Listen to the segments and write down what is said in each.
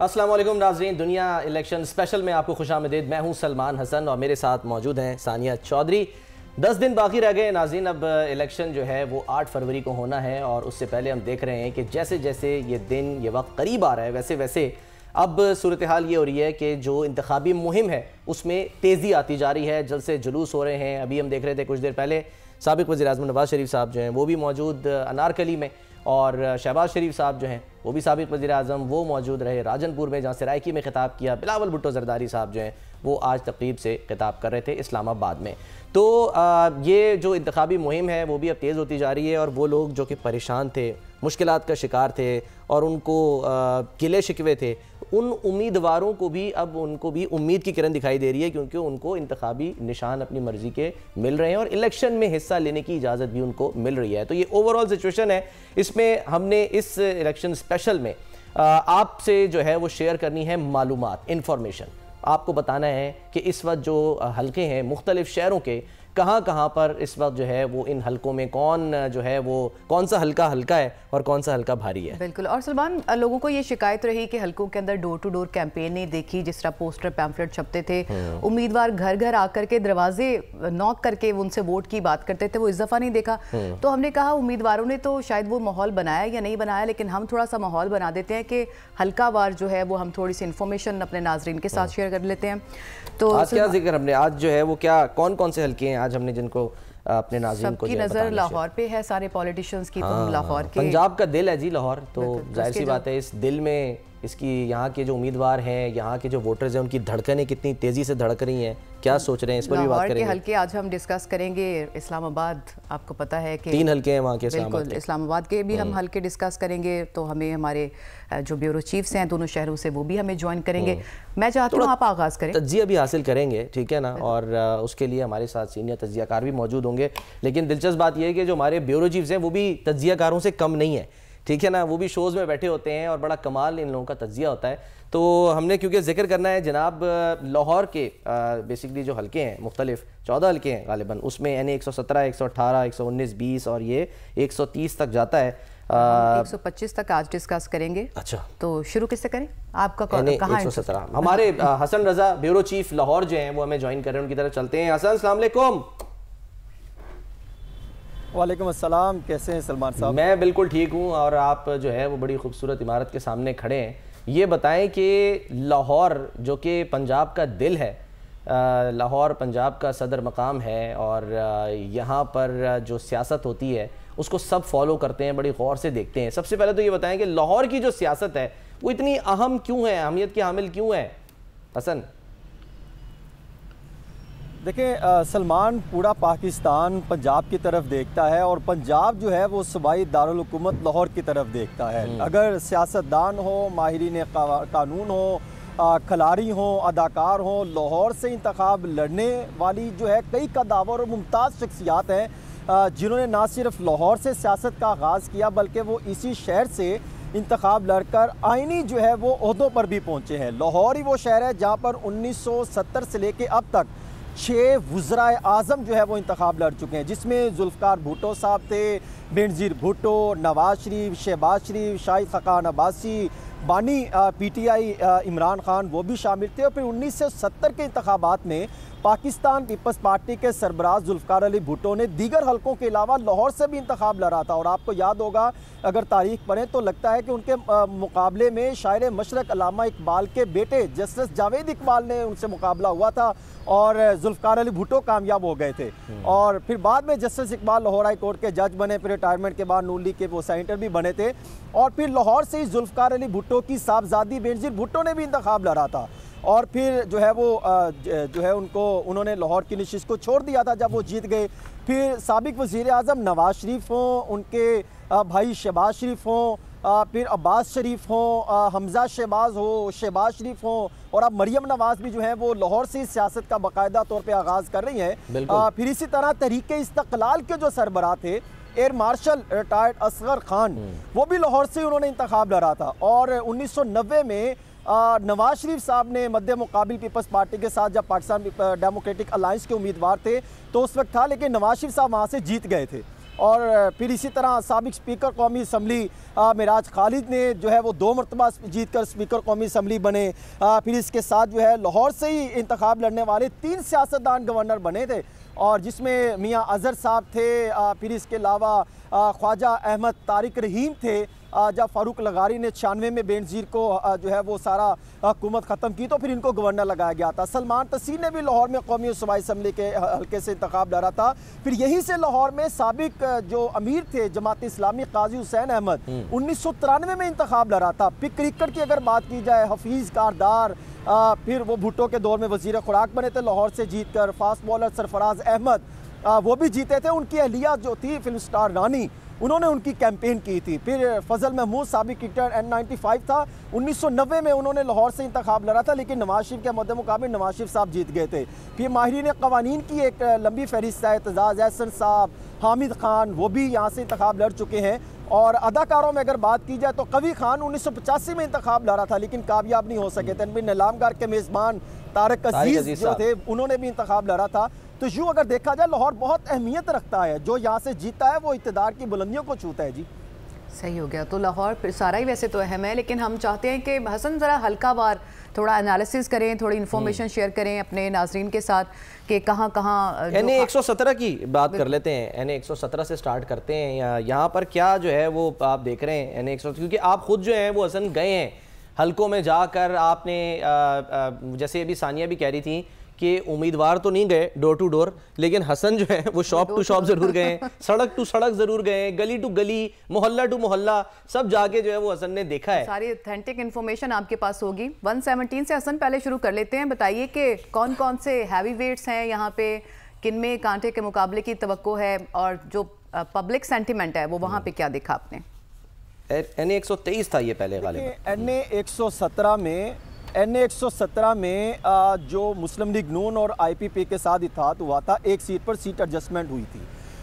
अस्सलाम वालेकुम नाज़रीन, दुनिया इलेक्शन स्पेशल में आपको खुशामदीद। मैं हूं सलमान हसन और मेरे साथ मौजूद हैं सानिया चौधरी। 10 दिन बाकी रह गए नाज़रीन। अब इलेक्शन जो है वो 8 फरवरी को होना है और उससे पहले हम देख रहे हैं कि जैसे जैसे ये दिन ये वक्त करीब आ रहा है वैसे वैसे अब सूरत हाल ये हो रही है कि जो इंतखाबी मुहिम है उसमें तेज़ी आती जा रही है। जल्द से जुलूस हो रहे हैं। अभी हम देख रहे थे कुछ देर पहले साबिक़ वज़ीर-ए-आज़म नवाज़ शरीफ साहब जो हैं वो भी मौजूद अनारकली में, और शहबाज शरीफ साहब जो हैं वो भी साबिक़ वज़ीर-ए-आज़म वो मौजूद रहे राजनपुर में जहाँ सरायकी में ख़िताब किया। बिलावल भुट्टो ज़रदारी साहब जो हैं वो आज तकरीब से ख़िताब कर रहे थे इस्लामाबाद में। तो ये जो इंतखाबी मुहिम है वो भी अब तेज़ होती जा रही है और वो लोग जो कि परेशान थे, मुश्किलात का शिकार थे और उनको गिले शिकवे थे, उन उम्मीदवारों को भी अब उनको भी उम्मीद की किरण दिखाई दे रही है, क्योंकि उनको इंतखाबी निशान अपनी मर्ज़ी के मिल रहे हैं और इलेक्शन में हिस्सा लेने की इजाज़त भी उनको मिल रही है। तो ये ओवरऑल सिचुएशन है। इसमें हमने इस इलेक्शन स्पेशल में आपसे जो है वो शेयर करनी है मालूमात, इंफॉर्मेशन। आपको बताना है कि इस वक्त जो हलके हैं मुख्तलिफ शहरों के कहाँ कहाँ पर इस वक्त जो है वो इन हलकों में कौन जो है वो कौन सा हल्का हल्का है और कौन सा हल्का भारी है। बिल्कुल। और सलमान, लोगों को ये शिकायत रही कि हलकों के अंदर डोर टू डोर कैंपेन नहीं देखी, जिस तरह पोस्टर पैम्फलेट छपते थे, उम्मीदवार घर घर आकर के दरवाजे नॉक करके उनसे वोट की बात करते थे, वो इस दफ़ा नहीं देखा। तो हमने कहा उम्मीदवारों ने तो शायद वो माहौल बनाया या नहीं बनाया, लेकिन हम थोड़ा सा माहौल बना देते हैं कि हल्का वार जो है वो हम थोड़ी सी इन्फॉर्मेशन अपने नाजरीन के साथ शेयर कर लेते हैं। तो आज क्या जिक्र हमने आज जो है वो क्या कौन कौन से हल्के हैं आज हमने जिनको अपने नाज़रीन को सबकी नज़र लाहौर पे है, सारे पॉलिटिशियंस की। तो हम लाहौर के, पंजाब का दिल है जी लाहौर, तो जाहिर सी बात है इस दिल में इसकी यहाँ के जो उम्मीदवार हैं, यहाँ के जो वोटर्स हैं, उनकी धड़कनें कितनी तेज़ी से धड़क रही हैं, क्या सोच रहे हैं, इस पर भी बात करेंगे। हल्के आज हम डिस्कस करेंगे। इस्लामाबाद, आपको पता है कि 3 हल्के हैं वहाँ के। बिल्कुल, इस्लामाबाद के भी हम हल्के डिस्कस करेंगे। तो हमें हमारे जो ब्यूरो चीफ्स हैं दोनों शहरों से वो भी हमें ज्वाइन करेंगे। मैं चाहती हूँ आप आगाज़ करें। तज्जिया भी हासिल करेंगे, ठीक है ना, और उसके लिए हमारे साथ सीनियर तज्जियाकार भी मौजूद होंगे। लेकिन दिलचस्प बात यह है कि जो हमारे ब्यूरो चीफ्स हैं वो भी तज्जियाकारों से कम नहीं है, ठीक है ना। वो भी शोज़ में बैठे होते हैं और बड़ा कमाल इन लोगों का तज्जिया होता है। तो हमने क्योंकि जिक्र करना है जनाब लाहौर के बेसिकली जो हल्के हैं मुख्तलिफ 14 हल्के हैं गालिबन, उसमें यानी 117, 118, 119, 20 और ये 130 तक जाता है। 125 तक आज डिस्कस करेंगे। अच्छा, तो शुरू किससे करें? आपका कहाँ 117। हमारे हसन रजा ब्यूरो चीफ लाहौर जो हैं वो हमें ज्वाइन कर रहे हैं, उनकी तरफ चलते हैं। हसन, अस्सलाम वालेकुम। वालेकुम अस्सलाम, कैसे हैं सलमान साहब? मैं बिल्कुल ठीक हूँ और आप जो है वो बड़ी खूबसूरत इमारत के सामने खड़े हैं। ये बताएं कि लाहौर जो कि पंजाब का दिल है, लाहौर पंजाब का सदर मकाम है और यहाँ पर जो सियासत होती है उसको सब फॉलो करते हैं, बड़ी गौर से देखते हैं। सबसे पहले तो ये बताएं कि लाहौर की जो सियासत है वो इतनी अहम क्यों है, अहमियत की हामिल क्यों है हसन? देखिए सलमान, पूरा पाकिस्तान पंजाब की तरफ देखता है और पंजाब जो है वो सूबाई दारुल हुकूमत लाहौर की तरफ देखता है। अगर सियासतदान हो, माहिरीन कानून हो, खिलाड़ी हो, अदाकार हो, लाहौर से इंतखाब लड़ने वाली जो है कई कदावर और मुमताज़ शख्सियात हैं जिन्होंने ना सिर्फ लाहौर से सियासत का आगाज़ किया बल्कि वो इसी शहर से इंतखाब लड़कर आइनी जो है वो ओहदों पर भी पहुँचे हैं। लाहौर ही वो शहर है जहाँ पर 1970 से लेके अब तक 6 वज़राए आज़म जो है वो इंतखाब लड़ चुके हैं, जिसमें जुल्फ़िकार भुट्टो साहब थे, बेनज़ीर भुट्टो, नवाज शरीफ, शहबाज शरीफ, शाहिद खकान अब्बासी, बानी PTI इमरान खान वो भी शामिल थे। और फिर 1970 के इंतखाबात में पाकिस्तान पीपल्स पार्टी के सरबराह जुल्फ़िकार अली भुट्टो ने दीगर हलकों के अलावा लाहौर से भी इंतखाब लड़ा था। और आपको याद होगा, अगर तारीख पढ़ें तो लगता है कि उनके मुकाबले में शायर मशरक़ अल्लामा इकबाल के बेटे जस्टिस जावेद इकबाल ने उनसे मुकाबला हुआ था और जुल्फ़िकार अली भुट्टो कामयाब हो गए थे। और फिर बाद में justice Iqbal Lahore high court के जज बने, फिर रिटायरमेंट के बाद नून लीग के वो सेनेटर भी बने थे। और फिर लाहौर से ही जुल्फ़िकार अली भुट्टो की साहबजादी बेनज़ीर भुट्टो ने भी इंतखाब लड़ा था। और फिर जो है वो जो है उन्होंने लाहौर की नशिस्त को छोड़ दिया था जब वो जीत गए। फिर साबिक़ वज़ीर-ए-आज़म नवाज शरीफ हों, उनके भाई शहबाज शरीफ हों, फिर अब्बास शरीफ हों, हमजा शहबाज हो, शहबाज शरीफ हों, और अब मरियम नवाज भी जो है वो लाहौर से सियासत का बाकायदा तौर पर आगाज़ कर रही हैं। फिर इसी तरह तहरीक इस्तक़लाल के जो सरबराह थे air marshal retired Asghar Khan, वो भी लाहौर से उन्होंने इंतखाब लड़ा था। और 1990 में नवाज शरीफ साहब ने मध्य मुकाबिल पीपल्स पार्टी के साथ जब पाकिस्तान डेमोक्रेटिक अलायंस के उम्मीदवार थे तो उस वक्त था, लेकिन नवाज शरीफ साहब वहाँ से जीत गए थे। और फिर इसी तरह साबिक स्पीकर कौमी असम्बली मिराज खालिद ने जो है वो 2 मरतबा जीत कर स्पीकर कौमी असम्बली बने। फिर इसके साथ जो है लाहौर से ही इंतखाब लड़ने वाले 3 सियासतदान गवर्नर बने थे, और जिसमें मियाँ अजहर साहब थे, फिर इसके अलावा ख्वाजा अहमद तारिक रहीम थे। जब फारूक लगारी ने 96 में बेनज़ीर को जो है वो सारा हुकूमत ख़त्म की तो फिर इनको गवर्नर लगाया गया था। सलमान तसीर ने भी लाहौर में कौमी सूबाई असम्बली के हल्के से इंतखाब लड़ा था। फिर यहीं से लाहौर में साबिक जो अमीर थे जमात इस्लामी काजी हुसैन अहमद 1993 में इंतखाब लड़ा था। फिर क्रिकेट की अगर बात की जाए, हफीज़ कारदार फिर वो भुट्टो के दौर में वज़ीर खुराक बने थे लाहौर से जीत कर। फास्ट बॉलर सरफराज अहमद वो भी जीते थे। उनकी अहलिया जो थी फिल्म स्टार रानी, उन्होंने उनकी कैंपेन की थी। फिर फजल महमूद साबिक क्रिकेटर N95 था, 1990 में उन्होंने लाहौर से इंतखाब लड़ा था, लेकिन नवाज शरीफ के मद्दे मुकाबिल नवाज शरीफ साहब जीत गए थे। फिर माहिरीन क़वानीन की एक लंबी फहरिस्त है, एतजाज़ एहसन साहब, हामिद खान, वो भी यहाँ से इंतखाब लड़ चुके हैं। और अदाकारों में अगर बात की जाए तो कवी खान 1985 में इंतखाब लड़ा था लेकिन कामयाब नहीं हो सके थे। नीलामगार के मेज़बान तारिक अजीज जो थे उन्होंने भी इंतखाब लड़ा था। तो यूँ अगर देखा जाए लाहौर बहुत अहमियत रखता है, जो यहाँ से जीता है वो इक़्तिदार की बुलंदियों को छूता है। जी सही हो गया। तो लाहौर फिर सारा ही वैसे तो अहम है, लेकिन हम चाहते हैं कि हसन ज़रा हल्का वार थोड़ा एनालिसिस करें, थोड़ी इन्फॉर्मेशन शेयर करें अपने नाजरीन के साथ कि कहाँ कहाँ। NA 117 की बात कर लेते हैं, NA 117 से स्टार्ट करते हैं। यहाँ पर क्या जो है वो आप देख रहे हैं NA 117, क्योंकि आप खुद जो हैं वो हसन गए हैं हल्कों में जाकर। आपने जैसे अभी सानिया भी कह रही थी कि उम्मीदवार तो नहीं गए डोर टू डोर, लेकिन हसन जो है वो शॉप टू शॉप जरूर गए, सड़क टू सड़क जरूर गए, गली टू गली, मोहल्ला टू मोहल्ला, सब जाके जो है वो हसन ने देखा है। सारी ऑथेंटिक इन्फॉर्मेशन आपके पास होगी। 117 से हसन पहले शुरू कर लेते हैं। बताइए कि कौन कौन से हैवी वेट्स हैं यहाँ पे, किन में कांटे के मुकाबले की तवक्को है, और जो पब्लिक सेंटिमेंट है वो वहाँ पे क्या देखा आपने? NA 123 था ये पहले गालिब। NA 117 में जो मुस्लिम लीग नून और IPP के साथ इत्तेहाद हुआ था, एक सीट पर सीट एडजस्टमेंट हुई थी,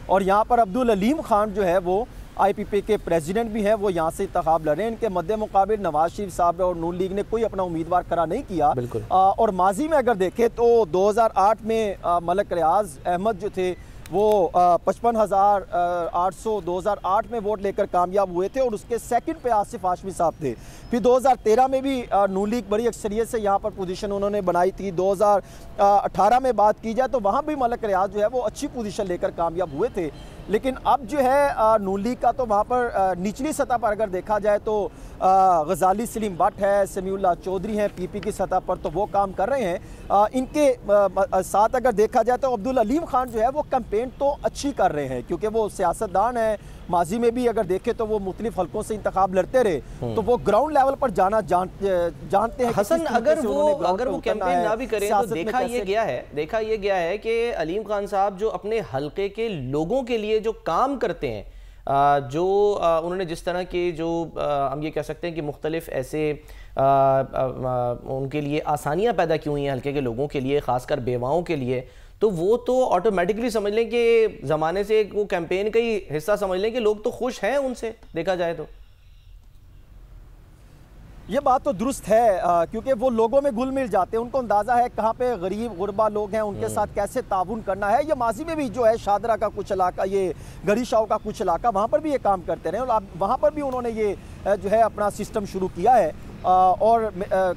और यहाँ पर अब्दुल अलीम खान जो है वो IPP के प्रेसिडेंट भी हैं, वो यहाँ से इंतखाब लड़े। इनके मद्दे मुकाबिल नवाज शरीफ साहब और नून लीग ने कोई अपना उम्मीदवार खड़ा नहीं किया। और माजी में अगर देखें तो 2008 में मलक रियाज अहमद जो थे वो 55,800 2008 में वोट लेकर कामयाब हुए थे, और उसके सेकंड पे आसिफ हाशमी साहब थे। फिर 2013 में भी नून लीग बड़ी अक्सरियत से यहाँ पर पोजीशन उन्होंने बनाई थी। 2018 में बात की जाए तो वहाँ भी मलक रियाज जो है वो अच्छी पोजीशन लेकर कामयाब हुए थे। लेकिन अब जो है नून लीग का तो वहाँ पर निचली सतह पर अगर देखा जाए तो गजाली सलीम भट्ट है, समीउल्लाह चौधरी हैं, PP की सतह पर तो वो काम कर रहे हैं। इनके साथ अगर देखा जाए तो अब्दुल अलीम खान जो है वो कैंपेन तो अच्छी कर रहे हैं, क्योंकि वो सियासतदान है। माजी में भी अगर देखें तो वो मुख्तलिफ हल्कों से इंतखाब लड़ते रहे, तो वो ग्राउंड लेवल पर जाना जानते हैं। हसन अगर वो कैंपेन ना भी करें तो देखा ये गया है कि अलीम खान साहब जो अपने हल्के के लोगों के लिए जो काम करते हैं, जो उन्होंने जिस तरह के जो हम ये कह सकते हैं कि मुख्तलिफ ऐसे उनके लिए आसानियाँ पैदा की हुई हैं हल्के के लोगों के लिए, ख़ासकर बेवाओं के लिए, तो वो तो ऑटोमेटिकली समझ लें कि ज़माने से वो कैंपेन का ही हिस्सा समझ लें कि लोग तो खुश हैं उनसे, देखा जाए तो। ये बात तो दुरुस्त है, क्योंकि वो लोगों में घुल मिल जाते हैं, उनको अंदाज़ा है कहाँ पे गरीब गुरबा लोग हैं, उनके साथ कैसे ताउन करना है। ये माजी में भी जो है शादरा का कुछ इलाका, ये गरी शाह का कुछ इलाका, वहाँ पर भी ये काम करते रहे, और वहाँ पर भी उन्होंने ये जो है अपना सिस्टम शुरू किया है, और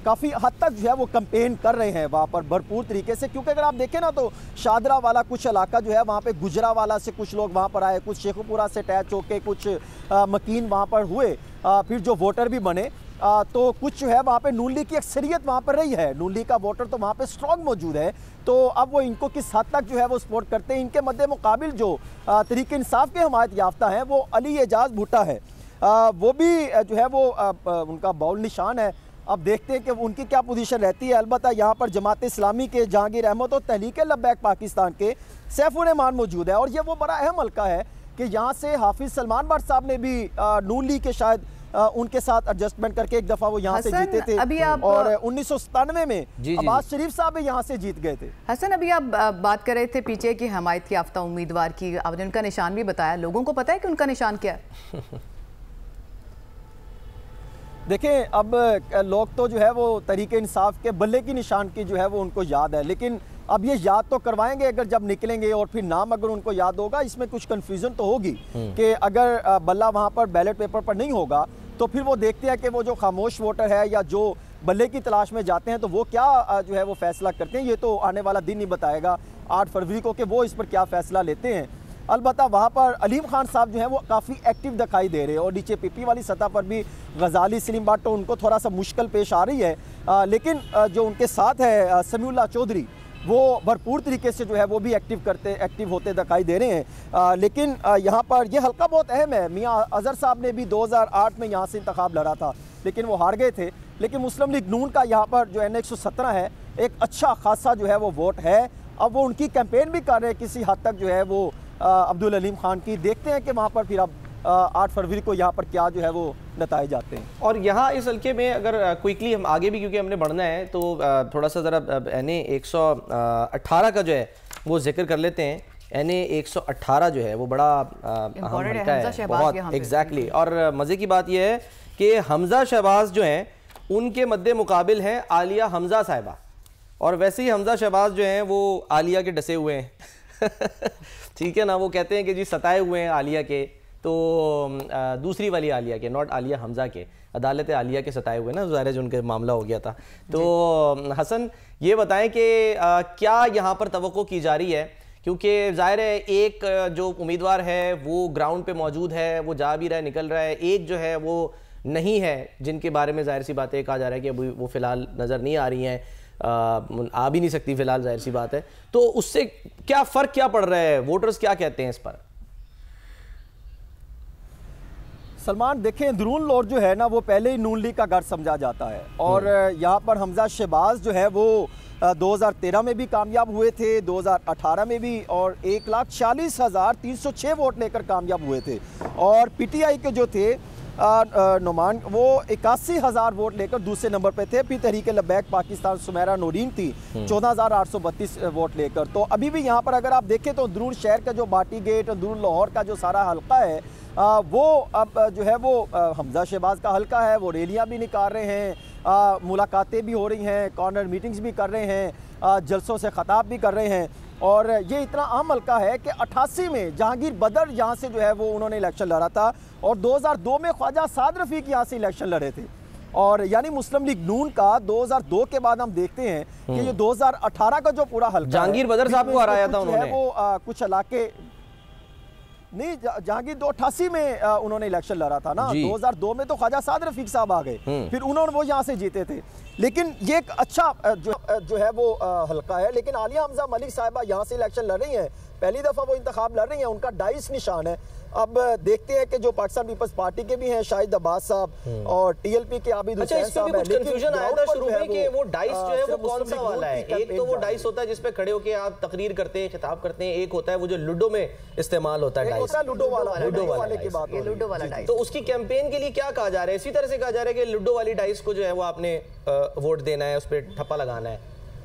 काफ़ी हद तक जो है वो कैंपेन कर रहे हैं वहाँ पर भरपूर तरीके से। क्योंकि अगर आप देखें ना तो शादरा वाला कुछ इलाका जो है वहाँ पे गुजरावाला से कुछ लोग वहाँ पर आए, कुछ शेखुपुरा से अटैच होके कुछ मकीन वहाँ पर हुए, फिर जो वोटर भी बने, तो कुछ जो है वहाँ पे नून लीग की अक्सरियत वहाँ पर रही है, नून लीग का वोटर तो वहाँ पे स्ट्रॉन्ग मौजूद है। तो अब वो इनको किस हद तक जो है वो सपोर्ट करते हैं। इनके मद्दे मुकाबिल जो तहरीक इंसाफ के हमायत याफ्ता हैं वो अली एजाज भुट्टा है, वो भी जो है वो उनका बाउल निशान है। अब देखते हैं कि उनकी क्या पोजीशन रहती है। अलबत्ता यहाँ पर जमात इस्लामी के जहांगीर अहमद और तहरीक लब्बैक पाकिस्तान के सैफुर रहमान मौजूद है, और ये वो बड़ा अहम हल्का है कि यहाँ से हाफिज सलमान भट्ट साहब ने भी नून लीग के शायद उनके साथ एडजस्टमेंट करके एक दफा वो यहाँ से जीते थे, अभी आप और 1997 में अब्बास शरीफ साहब भी यहाँ से जीत गए थे। हसन, अभी आप बात कर रहे थे पीछे की हमायत याफ्ता उम्मीदवार की, आपने उनका निशान भी बताया, लोगों को पता है कि उनका निशान क्या है? देखें, अब लोग तो जो है वो तरीके इंसाफ के बल्ले की निशान की जो है वो उनको याद है, लेकिन अब ये याद तो करवाएंगे अगर जब निकलेंगे, और फिर नाम अगर उनको याद होगा, इसमें कुछ कंफ्यूजन तो होगी कि अगर बल्ला वहाँ पर बैलेट पेपर पर नहीं होगा तो फिर वो देखते हैं कि वो जो खामोश वोटर है या जो बल्ले की तलाश में जाते हैं तो वो क्या जो है वो फैसला करते हैं। ये तो आने वाला दिन ही बताएगा 8 फरवरी को कि वो इस पर क्या फैसला लेते हैं। अलबत्ता वहाँ पर अलीम खान साहब जो है वो काफ़ी एक्टिव दिखाई दे रहे हैं, और नीचे पीपी वाली सतह पर भी गजाली सलीम भट्ट तो उनको थोड़ा सा मुश्किल पेश आ रही है, लेकिन जो उनके साथ है समीउल्लाह चौधरी वो भरपूर तरीके से जो है वो भी एक्टिव होते दिखाई दे रहे हैं। लेकिन यहाँ पर ये हल्का बहुत अहम है। मियाँ अजहर साहब ने भी 2008 में यहाँ से इंतखाब लड़ा था, लेकिन वो हार गए थे। लेकिन मुस्लिम लीग नून का यहाँ पर जो है 117 है, एक अच्छा खासा जो है वो वोट है। अब वो उनकी कैंपेन भी कर रहे हैं किसी हद तक जो है वो अब्दुल अलीम खान की। देखते हैं कि वहाँ पर फिर अब 8 फरवरी को यहाँ पर क्या जो है वो नताए जाते हैं। और यहाँ इस हल्के में अगर क्विकली हम आगे भी, क्योंकि हमने बढ़ना है, तो थोड़ा सा ज़रा NA 118 का जो है वो जिक्र कर लेते हैं। NA 118 जो है वो बड़ा अहम हल्का है, बहुत एग्जैक्टली। और मज़े की बात यह है कि हमजा शहबाज जो हैं उनके मद्दे मुकाबिल हैं आलिया हमजा साहिबा, और वैसे ही हमजा शहबाज जो हैं वो आलिया के डसे हुए हैं ठीक है ना। वो कहते हैं कि जी सताए हुए हैं आलिया के, तो दूसरी वाली आलिया के, नॉट आलिया हमजा के, अदालत आलिया के सताए हुए ना, ज़ाहिर जो उनके मामला हो गया था। तो हसन ये बताएं कि क्या यहाँ पर तवक्को की जा रही है, क्योंकि ज़ाहिर है एक जो उम्मीदवार है वो ग्राउंड पे मौजूद है, वो जा भी रहा है, निकल रहा है, एक जो है वो नहीं है, जिनके बारे में ज़ाहिर सी बात है कहा जा रहा है कि अभी वो फ़िलहाल नज़र नहीं आ रही हैं, आ भी नहीं सकती फ़िलहाल, ज़ाहिर सी बात है। तो उससे क्या फ़र्क क्या पड़ रहा है, वोटर्स क्या कहते हैं इस पर? सलमान, देखें, दरून लोर जो है ना वो पहले ही नून लीग का घर समझा जाता है, और यहाँ पर हमजा शहबाज जो है वो 2013 में भी कामयाब हुए थे, 2018 में भी, और 1,46,306 वोट लेकर कामयाब हुए थे। और PTI के जो थे नुमान, वो 81,000 वोट लेकर दूसरे नंबर पे थे। फिर तहरीक लब्बैक पाकिस्तान सुमेरा नूरीन थी 14,832 वोट लेकर। तो अभी भी यहाँ पर अगर आप देखें तो दरून शहर का जो बाटी गेट, दरून लाहौर का जो सारा हल्का है वो अब जो है वो हमजा शहबाज का हल्का है। वो रैलियाँ भी निकाल रहे हैं, मुलाकातें भी हो रही हैं, कॉर्नर मीटिंग्स भी कर रहे हैं, जलसों से खिताब भी कर रहे हैं। और ये इतना आम हल्का है कि 88 में जहांगीर बदर यहाँ से जो है वो उन्होंने इलेक्शन लड़ा था, और 2002 में ख्वाजा साद रफ़ीक यहाँ से इलेक्शन लड़े थे। और यानी मुस्लिम लीग नून का 2002 के बाद हम देखते हैं कि ये 2018 का जो पूरा हल्का, जहांगीर बदर साहब को हराया था उन्होंने, वो कुछ इलाके नहीं, जहांगीर 88 में उन्होंने इलेक्शन लड़ा था ना, 2002 में तो ख्वाजा साद रफीक साहब आ गए, फिर उन्होंने वो यहाँ से जीते थे। लेकिन ये एक अच्छा जो है वो हल्का है। लेकिन आलिया हमजा मलिक साहिबा यहाँ से इलेक्शन लड़ रही हैं, पहली दफ़ा वो इंतखाब लड़ रही हैं, उनका 22 निशान है। अब देखते हैं कि जो पाकिस्तान पीपल्स पार्टी के भी हैं शाहिद अब्बास साहब और TLP के आबिद हुसैन साहब हैं। कंफ्यूजन आया था शुरू में कि वो डाइस जो है वो कौन सा वाला है। एक तो वो डाइस होता है जिसपे खड़े होकर आप तकरीर करते हैं, खिताब करते हैं, एक होता है वो जो लूडो में इस्तेमाल होता है डाइस, लूडो वाला डाइस। तो उसकी कैंपेन के लिए क्या कहा जा रहा है? इसी तरह से कहा जा रहा है कि लूडो वाली डाइस को जो है वो आपने वोट देना है, उस पर ठप्पा लगाना है,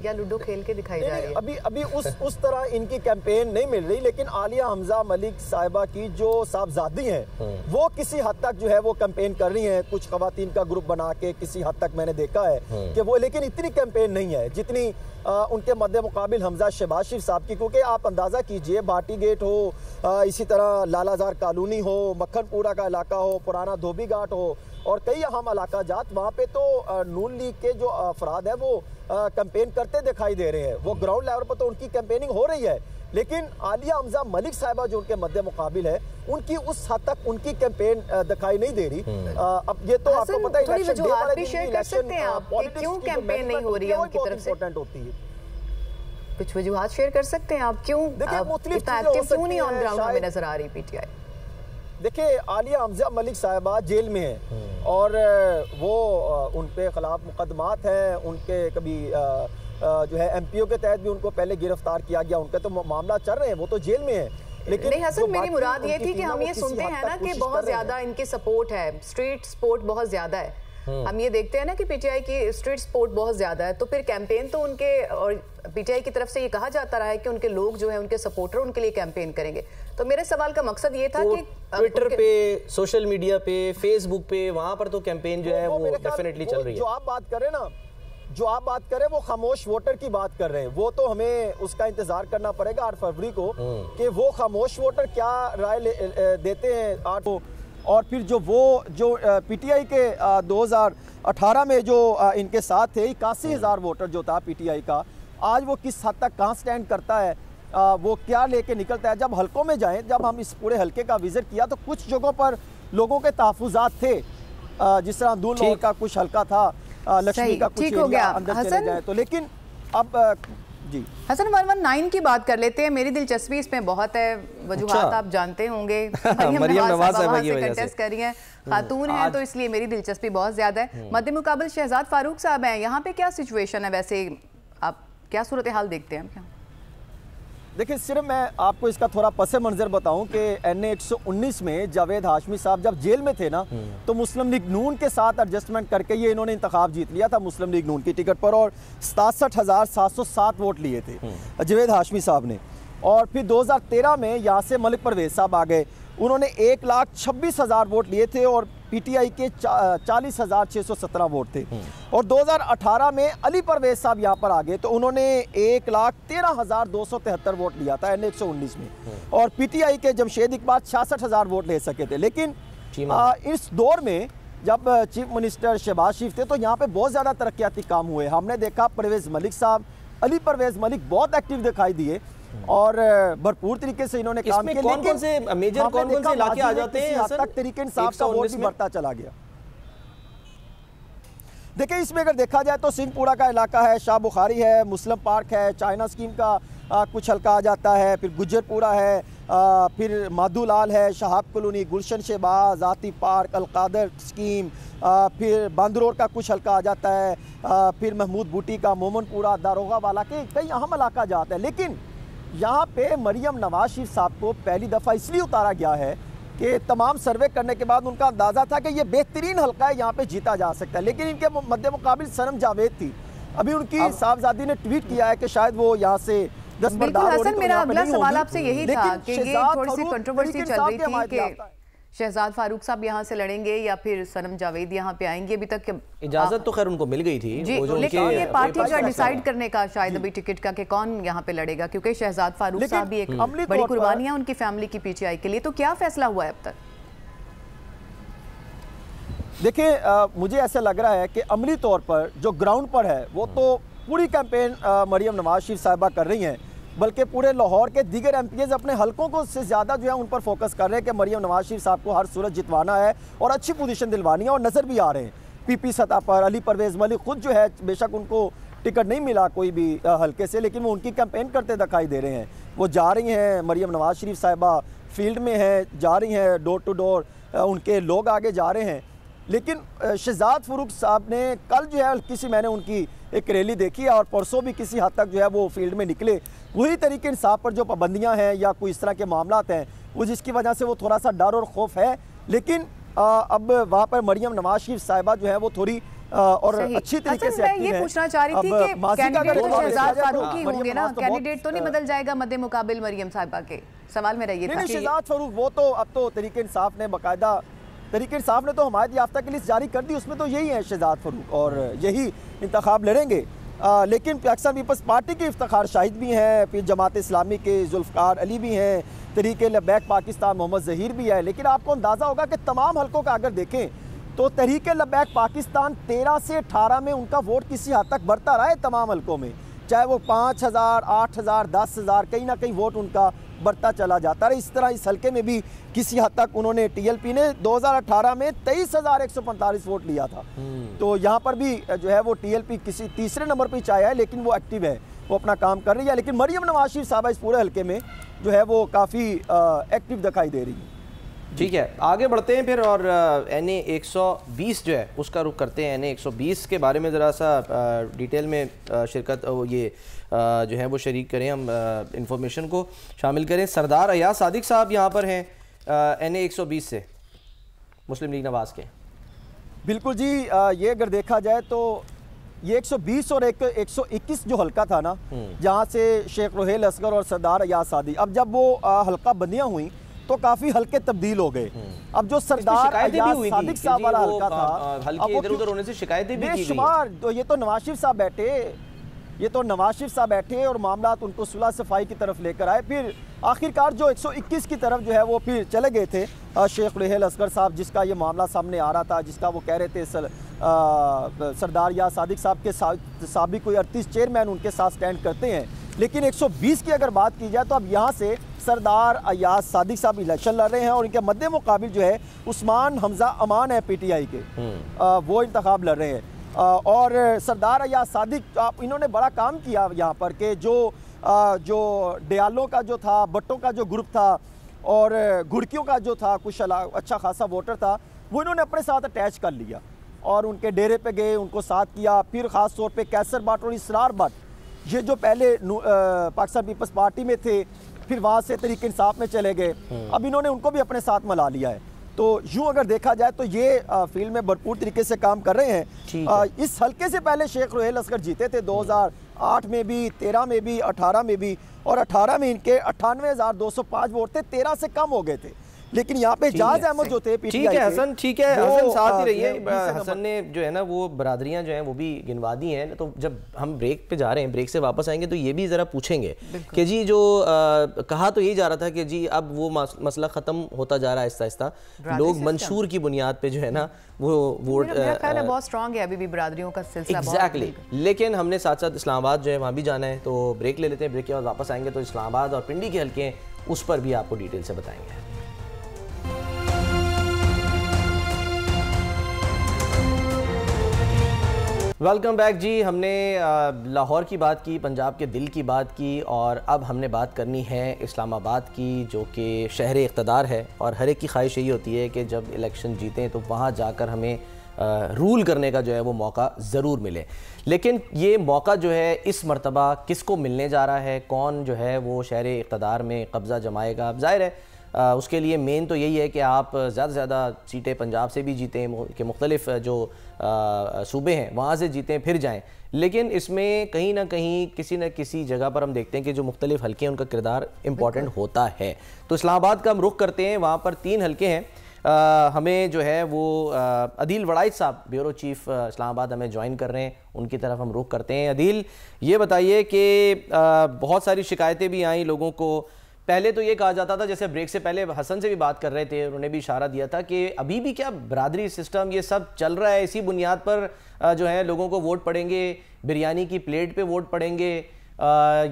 या लूडो खेल के दिखाई जा रही है। अभी उस तरह इनकी कैंपेन नहीं मिल रही। लेकिन आलिया हमजा मलिक साहिबा की जो साहबजादी हैं वो किसी हद तक जो है वो कैंपेन कर रही हैं, कुछ खवातीन का ग्रुप बना के किसी हद तक मैंने देखा है कि वो, लेकिन इतनी कैंपेन नहीं है जितनी उनके मद्दे मुकाबिल हमजा शहबाज शरीफ साहब की। क्योंकि आप अंदाज़ा कीजिए, भाटी गेट हो, इसी तरह लालाजार कॉलोनी हो, मक्खनपुरा का इलाका हो, पुराना धोबी घाट हो, और कई अहम इलाका जात, वहाँ पे तो नून लीग के जो अफराद है वो कैंपेन करते दिखाई दे रहे हैं। वो ग्राउंड लेवल पर तो उनकी कैंपेनिंग हो रही है। लेकिन आलिया हमजा मलिक साहिबा जो उनके मद्दे मुकाबिल है, उनकी उस हद तक उनकी कैंपेन दिखाई नहीं दे रही। अब ये तो आपको पता है, इलेक्शन डे वाले दिन शेयर कर सकते हैं आप कि क्यों कैंपेन नहीं हो रही है उनकी तरफ से, इंपॉर्टेंट होती है। कुछ वजूहात शेयर कर सकते हैं आप, क्यों क्यों नहीं ऑन ग्राउंड हमें नजर आ रही PTI? देखिए, आलिया हमजा मलिक साहिबा जेल में है और वो उन पे खिलाफ मुकदमात हैं, उनके कभी जो है MPO के तहत भी उनको पहले गिरफ्तार किया गया, उनके तो मामला चल रहे हैं, वो तो जेल में है। लेकिन नहीं हसन, मेरी मुराद ये थी कि हम ये सुनते हैं ना कि बहुत ज्यादा इनकी सपोर्ट है, स्ट्रीट सपोर्ट बहुत ज्यादा है, हम ये देखते हैं ना कि पीटीआई की स्ट्रीट सपोर्ट बहुत ज्यादा है, तो फिर कैंपेन तो उनके और पीटीआई की तरफ से ये कहा जाता रहा है कि उनके लोग जो है उनके सपोर्टर उनके लिए कैंपेन करेंगे। तो मेरे सवाल का मकसद ये था कि ट्विटर पे, सोशल मीडिया पे, फेसबुक पे, वहां पर तो कैंपेन जो है वो डेफिनेटली चल रही है। जो आप बात करें ना, जो आप बात करें वो खामोश वोटर की बात कर रहे हैं, वो तो हमें उसका इंतजार करना पड़ेगा 8 फरवरी को कि वो खामोश वोटर क्या राय देते हैं 8 को। और फिर जो पीटीआई के 2018 में जो इनके साथ थे 81,000 वोटर जो था पीटीआई का, आज वो किस हद तक कहाँ स्टैंड करता है, वो क्या लेके निकलता है। जब हलकों में जाएं, जब हम इस पूरे हलके का विजिट किया तो कुछ जगहों पर लोगों के तहफुजात थे, जिस तरह दून लाहौर का कुछ हलका था, लक्ष्मी का कुछ एरिया अंदर चले जाए तो। लेकिन अब जी हसन 119 की बात कर लेते हैं। मेरी दिलचस्पी इसमें बहुत है, वजूहात आप जानते होंगे। मरियम नवाज साहब की वजह से कंटेस्ट कर रही हैं, खातून हैं, तो इसलिए मेरी दिलचस्पी बहुत ज्यादा है। मद्दे मुकाबल शहजाद फारूक साहब हैं, यहाँ पे क्या सिचुएशन है? वैसे आप क्या सूरत हाल देखते हैं? देखिए, सिर्फ मैं आपको इसका थोड़ा पसे मंजर बताऊं कि NA 119 में जावेद हाशमी साहब जब जेल में थे ना, तो मुस्लिम लीग नून के साथ एडजस्टमेंट करके ये इन्होंने इंतखाब जीत लिया था मुस्लिम लीग नून की टिकट पर, और 67,707 वोट लिए थे जावेद हाशमी साहब ने। और फिर 2013 में यहाँ से मलिक परवेज साहब आ गए, उन्होंने 1,26,000 वोट लिए थे और पीटीआई के 40,617 वोट थे। और 2018 में अली परवेज साहब यहाँ पर आ गए, तो उन्होंने 1,13,273 वोट लिया था NA 119 में, और पीटीआई के जमशेद इकबाल 66,000 वोट ले सके थे। लेकिन इस दौर में जब चीफ मिनिस्टर शहबाज शरीफ थे तो यहाँ पे बहुत ज़्यादा तरक्याती काम हुए। हमने देखा परवेज़ मलिक साहब, अली परवेज़ मलिक बहुत एक्टिव दिखाई दिए और भरपूर तरीके से इन्होंने काम किया। कौन-कौन से मेजर कौन-कौन से इलाके आ जाते हैं? हद तक तरीके इंसाफ का वोट भी बढ़ता चला गया। देखिए, इसमें अगर देखा जाए तो सिंहपुरा का इलाका है, शाह बुखारी है, मुस्लिम पार्क है, चाइना स्कीम का कुछ हल्का आ जाता है, फिर गुज्जरपुरा है, फिर माधुलाल है, शहाब कॉलोनी, गुलशन शहबाज, आती पार्क, अलकादर स्कीम, फिर बांदरोर का कुछ हल्का आ जाता है, फिर महमूद बूटी का, मोमनपुरा, दारोगा वाला के कई अहम इलाका जाता है। लेकिन यहाँ पे मरियम नवाज शरीफ साहब को पहली दफ़ा इसलिए उतारा गया है कि तमाम सर्वे करने के बाद उनका अंदाज़ा था कि ये बेहतरीन हल्का है, यहाँ पे जीता जा सकता है। लेकिन इनके मद्दे मुकाबिल सनम जावेद थी। अभी उनकी साहबजादी ने ट्वीट किया है कि शायद वो यहाँ से बिल्कुल हसन, मेरा अगला सवाल आपसे यही था कि ये थोड़ी सी कंट्रोवर्सी चल रही थी कि शहजाद फारूक साहब यहाँ से लड़ेंगे या फिर सनम जावेद यहाँ पे आएंगे। अभी तक इजाजत तो खैर उनको मिल गई थी जी, लेकिन ये पार्टी का डिसाइड करने का शायद अभी टिकट का कि कौन यहाँ पे लड़ेगा, क्योंकि शहजाद फारूक साहब भी एक बड़ी कुर्बानी है उनकी फैमिली की पीटीआई के लिए। तो क्या फैसला हुआ है अब तक? देखिए, मुझे ऐसा लग रहा है कि अमली तौर पर जो ग्राउंड पर है वो तो पूरी कैंपेन मरियम नवाज शरीफ साहिबा कर रही हैं, बल्कि पूरे लाहौर के दीगर MPs अपने हलकों को से ज़्यादा जो है उन पर फोकस कर रहे हैं कि मरियम नवाज शरीफ साहब को हर सूरत जितवाना है और अच्छी पोजीशन दिलवानी है। और नज़र भी आ रहे हैं PP सतह पर अली परवेज़ मलिक खुद जो है, बेशक उनको टिकट नहीं मिला कोई भी हलके से, लेकिन वो उनकी कैंपेन करते दिखाई दे रहे हैं। वो जा रही हैं, मरियम नवाज शरीफ साहिबा फील्ड में हैं, जा रही हैं डोर टू डोर, उनके लोग आगे जा रहे हैं। लेकिन शहजाद फारूक साहब ने कल जो है किसी, मैंने उनकी एक रैली देखी है और परसों भी किसी हद तक जो है वो फील्ड में निकले। वही तरीके इंसाफ पर जो पाबंदियां हैं या कोई इस तरह के मामलात हैं वो जिसकी वजह से वो थोड़ा सा डर और खौफ है। लेकिन अब वहाँ पर मरियम नवाज शरीफ साहिबा जो है वो थोड़ी और अच्छी तरीके से मैं ये पूछना चाह रही थी कि कैंडिडेट तो शहजाद फारूक ही होंगे ना, कैंडिडेट तो नहीं बदल जाएगा मद्दे मुकाबिल मरियम साहिबा के? सवाल मेरा ये था। शहजाद फारूक वो तो अब तो तरीके इंसाफ ने बाकायदा, तरीके इंसाफ ने तो हमायत याफ्ता की लिस्ट जारी कर दी, उसमें तो यही है शहजाद फारूक और यही इंतखाब लड़ेंगे। लेकिन पाकिस्तान पीपल्स पार्टी के इफ्तिखार शाहिद भी हैं, फिर जमात इस्लामी के जुल्फ़कार अली भी हैं, तहरीक लब्बैक पाकिस्तान मोहम्मद ज़हीर भी है। लेकिन आपको अंदाज़ा होगा कि तमाम हलकों का अगर देखें तो तहरीक लब्बैक पाकिस्तान 13 से 18 में उनका वोट किसी हद तक बढ़ता रहा है तमाम हलकों में, चाहे वो 5,000, 8,000, 10,000, कहीं ना कहीं वोट उनका बढ़ता चला जाता है। इस तरह इस हल्के में भी किसी हद तक उन्होंने TLP ने 2018 में 23,145 वोट लिया था। तो यहाँ पर भी जो है वो TLP किसी तीसरे नंबर पर चाहे है, लेकिन वो एक्टिव है, वो अपना काम कर रही है। लेकिन मरियम नवाज शरीफ साहबा इस पूरे हल्के में जो है वो काफ़ी एक्टिव दिखाई दे रही है। ठीक है, आगे बढ़ते हैं फिर और NA 120 जो है उसका रुख करते हैं। NA 120 के बारे में ज़रा सा डिटेल में शिरकत ये जो है वो शरीक करें, हम इंफॉर्मेशन को शामिल करें। सरदार अयाज सादिक साहब यहाँ पर हैं NA 120 से, मुस्लिम लीग नवाज़ के। बिल्कुल जी, ये अगर देखा जाए तो ये 120 और 121 जो हल्का था ना, जहाँ से शेख रुहेल असगर और सरदार अयाज सादी, अब जब वो हल्का बंदियां हुई तो काफी हल्के तब्दील हो गए। अब जो सरदार अयाज सादिक साहब वाला हल्का था, हल्के इधर उधर होने से शिकायतें भी की बेशुमार, तो ये तो नवाज शरीफ साहब बैठे और मामला उनको सुलह सफाई की तरफ लेकर आए। फिर आखिरकार जो 121 की तरफ जो है वो फिर चले गए थे शेख रुहेल असगर साहब, जिसका ये मामला सामने आ रहा था, जिसका वो कह रहे थे सरदार या सादिक साहब के साथ भी कोई 38 चेयरमैन उनके साथ स्टैंड करते हैं। लेकिन 120 की अगर बात की जाए तो अब यहाँ से सरदार अयाज सादिक साहब इलेक्शन लड़ रहे हैं और इनके मद्दे मुकाबिल जो है उस्मान हमजा अमान है PTI के, वो इंतखाब लड़ रहे हैं। और सरदार अयाज सादिक, इन्होंने बड़ा काम किया यहाँ पर कि जो डियालों का जो था, भट्टों का जो ग्रुप था और घुड़कियों का जो था कुछ अच्छा खासा वोटर था, वो इन्होंने अपने साथ अटैच कर लिया और उनके डेरे पे गए, उनको साथ किया। फिर ख़ास तौर पे कैसर भट्ट और इसरार भट्ट, ये जो पहले पाकिस्तान पीपल्स पार्टी में थे, फिर वहाँ से तहरीक इंसाफ में चले गए, अब इन्होंने उनको भी अपने साथ मिला लिया है। तो यूँ अगर देखा जाए तो ये फील्ड में भरपूर तरीके से काम कर रहे हैं। इस हल्के से पहले शेख रुहेल असगर जीते थे 2008 में भी, 13 में भी, 18 में भी, और 18 में इनके 98,205 वोट थे, 13 से कम हो गए थे। लेकिन यहाँ पे जाज अहमद जो थे, ठीक है हसन, ठीक है हसन, साथ ही रहिए। हसन ने जो है ना वो बरादरियां जो हैं वो भी गिनवा दी हैं। तो जब हम ब्रेक पे जा रहे हैं, ब्रेक से वापस आएंगे तो ये भी ज़रा पूछेंगे कि जी जो कहा तो यही जा रहा था कि जी अब वो मसला ख़त्म होता जा रहा है आहिस्ता आहिस्ता, लोग मंशूर की बुनियाद पे जो है ना वो वोट बहुत स्ट्रॉन्ग है अभी भी बरादरियों का सिलसिला। एग्जैक्टली, लेकिन हमने साथ साथ इस्लामाबाद जो है वहाँ भी जाना है, तो ब्रेक ले लेते हैं। ब्रेक के बाद वापस आएंगे तो इस्लामाबाद और पिंडी के हल्के हैं उस पर भी आपको डिटेल से बताएंगे। वेलकम बैक जी। हमने लाहौर की बात की, पंजाब के दिल की बात की, और अब हमने बात करनी है इस्लामाबाद की, जो कि शहर इक़्तिदार है। और हर एक की ख्वाहिश यही होती है कि जब इलेक्शन जीतें तो वहाँ जाकर हमें रूल करने का जो है वो मौका ज़रूर मिले। लेकिन ये मौका जो है इस मरतबा किसको मिलने जा रहा है, कौन जो है वो शहर इक़्तिदार में कब्ज़ा जमाएगा? अब ज़ाहिर है उसके लिए मेन तो यही है कि आप ज़्यादा से ज़्यादा सीटें पंजाब से भी जीतें, कि मुख्तलिफ जो सूबे हैं वहाँ से जीतें फिर जाएं। लेकिन इसमें कहीं ना कहीं किसी न किसी जगह पर हम देखते हैं कि जो मुख्तलिफ हल्के हैं उनका किरदार इम्पॉर्टेंट होता है। तो इस्लामाबाद का हम रुख करते हैं, वहाँ पर 3 हल्के हैं। हमें जो है वो अदील वड़ाइच साहब, ब्यूरो चीफ इस्लामाबाद, हमें ज्वाइन कर रहे हैं, उनकी तरफ हम रुख करते हैं। अदील, ये बताइए कि बहुत सारी शिकायतें भी आई लोगों को। पहले तो ये कहा जाता था, जैसे ब्रेक से पहले हसन से भी बात कर रहे थे, उन्होंने भी इशारा दिया था कि अभी भी क्या बरादरी सिस्टम ये सब चल रहा है, इसी बुनियाद पर जो है लोगों को वोट पड़ेंगे, बिरयानी की प्लेट पे वोट पड़ेंगे,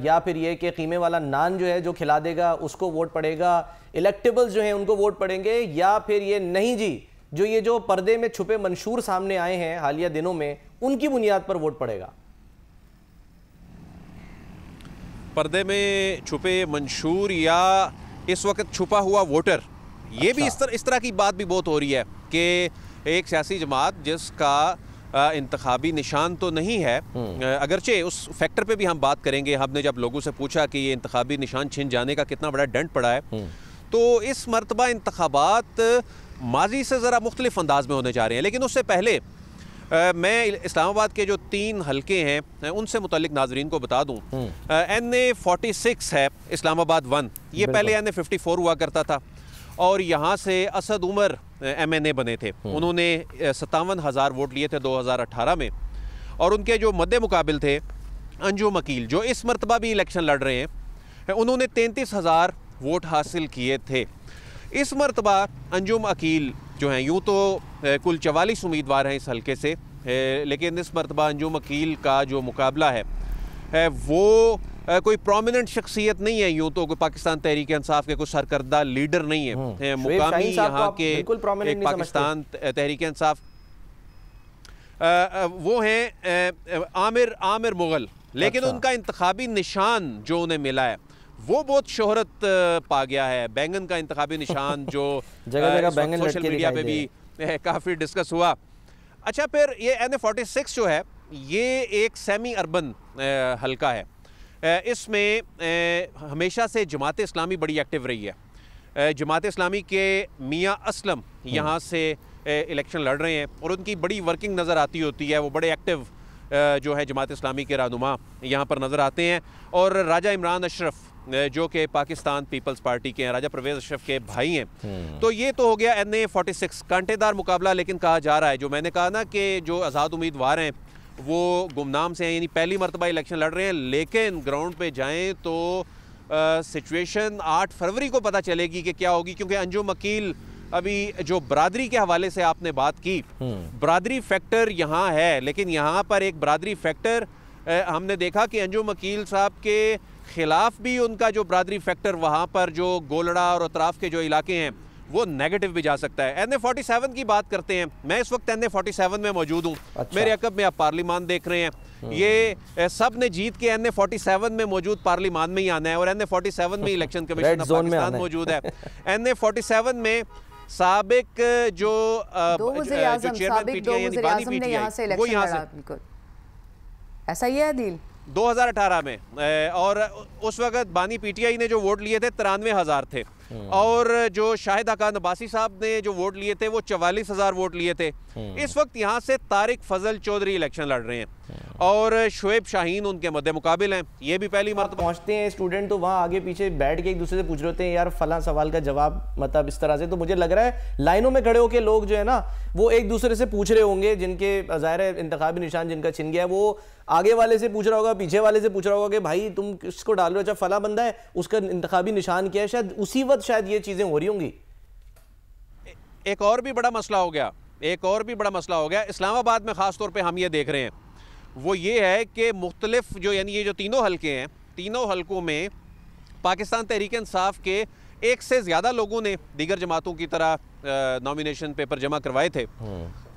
या फिर ये कि कीमे वाला नान जो है जो खिला देगा उसको वोट पड़ेगा, इलेक्टेबल्स जो हैं उनको वोट पड़ेंगे, या फिर ये नहीं जी जो ये जो पर्दे में छुपे मंशूर सामने आए हैं हालिया दिनों में उनकी बुनियाद पर वोट पड़ेगा? पर्दे में छुपे मंशूर या इस वक्त छुपा हुआ वोटर, ये भी इस तरह की बात भी बहुत हो रही है कि एक सियासी जमात जिसका इंतखाबी निशान तो नहीं है, अगरचे उस फैक्टर पे भी हम बात करेंगे। हमने जब लोगों से पूछा कि ये इंतखाबी निशान छिन जाने का कितना बड़ा डंट पड़ा है, तो इस मरतबा इंतखाबात माजी से ज़रा मुख्तलिफ अंदाज में होने जा रहे हैं। लेकिन उससे पहले मैं इस्लामाबाद के जो 3 हल्के हैं उनसे मुतल्लिक नाजरीन को बता दूं। NA46 है इस्लामाबाद 1, ये पहले NA54 हुआ करता था, और यहाँ से असद उमर MNA बने थे। उन्होंने 57,000 वोट लिए थे 2018 में, और उनके जो मद्दे मुकाबिल थे अंजुम अकील, जो इस मरतबा भी इलेक्शन लड़ रहे हैं, उन्होंने 33,000 वोट हासिल किए थे। इस मरतबा अंजुम अकील जो हैं, यूँ तो कुल 44 उम्मीदवार हैं इस हल्के से, लेकिन इस मरतबा अंजुम अकील का जो मुकाबला है वो कोई प्रोमिनेंट शख्सियत नहीं है। यूँ तो कोई पाकिस्तान तहरीक इंसाफ के कोई सरकर्दा लीडर नहीं है, मुकामी यहाँ के एक पाकिस्तान तहरीक इंसाफ वो हैं आमिर मुगल। लेकिन उनका इंतखाबी निशान जो उन्हें मिला है वो बहुत शोहरत पा गया है। बैंगन का इंतखाबी निशान जो सोशल मीडिया पे भी काफ़ी डिस्कस हुआ। अच्छा, फिर ये NA46 जो है ये एक सेमी अर्बन हल्का है। इसमें हमेशा से जमात इस्लामी बड़ी एक्टिव रही है। जमात इस्लामी के मियाँ असलम यहाँ से इलेक्शन लड़ रहे हैं और उनकी बड़ी वर्किंग नज़र आती होती है, वो बड़े एक्टिव जो है जमात इस्लामी के रहनुमा यहाँ पर नज़र आते हैं। और राजा इमरान अशरफ जो कि पाकिस्तान पीपल्स पार्टी के हैं, राजा परवेज़ अशरफ के भाई हैं। तो ये तो हो गया NA-46 कांटेदार मुकाबला, लेकिन कहा जा रहा है, जो मैंने कहा ना कि जो आज़ाद उम्मीदवार हैं वो गुमनाम से हैं, यानी पहली मरतबा इलेक्शन लड़ रहे हैं, लेकिन ग्राउंड पे जाएं तो सिचुएशन 8 फरवरी को पता चलेगी कि क्या होगी। क्योंकि अंजुम अकील, अभी जो बरादरी के हवाले से आपने बात की, बरादरी फैक्टर यहाँ है, लेकिन यहाँ पर एक बरादरी फैक्टर हमने देखा कि अंजुम अकील साहब के ख़िलाफ़ भी उनका जो बरादरी फैक्टर वहाँ पर जो गोलड़ा और अतराफ़ के जो इलाके हैं वो नेगेटिव भी जा सकता है। NA-47 की बात करते हैं, मैं इस वक्त NA-47 में मौजूद हूँ। अच्छा। मेरे अकब में आप पार्लिमान देख रहे हैं, ये सब ने जीत के NA-47 में मौजूद पार्लिमान में ही आना है और NA-47 में इलेक्शन कमीशन ऑफ पाकिस्तान मौजूद है। NA-47 में साबिक जो चेयरमैन पीटीआई यानी बानी पीटीआई वो यहाँ से, ऐसा ही है दिल 2018 में, और उस वक्त बानी पीटीआई ने जो वोट लिए थे 93,000 थे, और जो शाहिद खान अब्बासी साहब ने जो वोट लिए थे वो 44,000 वोट लिए थे। इस वक्त यहाँ से तारिक फजल चौधरी इलेक्शन लड़ रहे हैं और शुएब शाहीन उनके मद्दे मुकाबिल हैं। ये भी पहली मरतबा पहुंचते हैं स्टूडेंट तो वहाँ आगे पीछे बैठ के एक दूसरे से पूछ रहे होते हैं, यार फला सवाल का जवाब मतलब इस तरह से। तो मुझे लग रहा है लाइनों में खड़े होकर लोग जो है ना वो एक दूसरे से पूछ रहे होंगे, जिनके ज़ाहिर है इंतखाबी निशान जिनका छिन गया वो आगे वाले से पूछ रहा होगा, पीछे वाले से पूछ रहा होगा कि भाई तुम किसको डाल रहे हो, अच्छा फला बंदा है उसका इंतखाबी निशान क्या है। शायद उसी वक्त शायद ये चीज़ें हो रही होंगी। एक और भी बड़ा मसला हो गया, इस्लामाबाद में ख़ास तौर पे हम ये देख रहे हैं, वो ये है कि मुख्तलिफ जो यानी ये जो तीनों हलके हैं, तीनों हलकों में पाकिस्तान तहरीक इंसाफ के एक से ज़्यादा लोगों ने दीगर जमातों की तरह नॉमिनेशन पेपर जमा करवाए थे,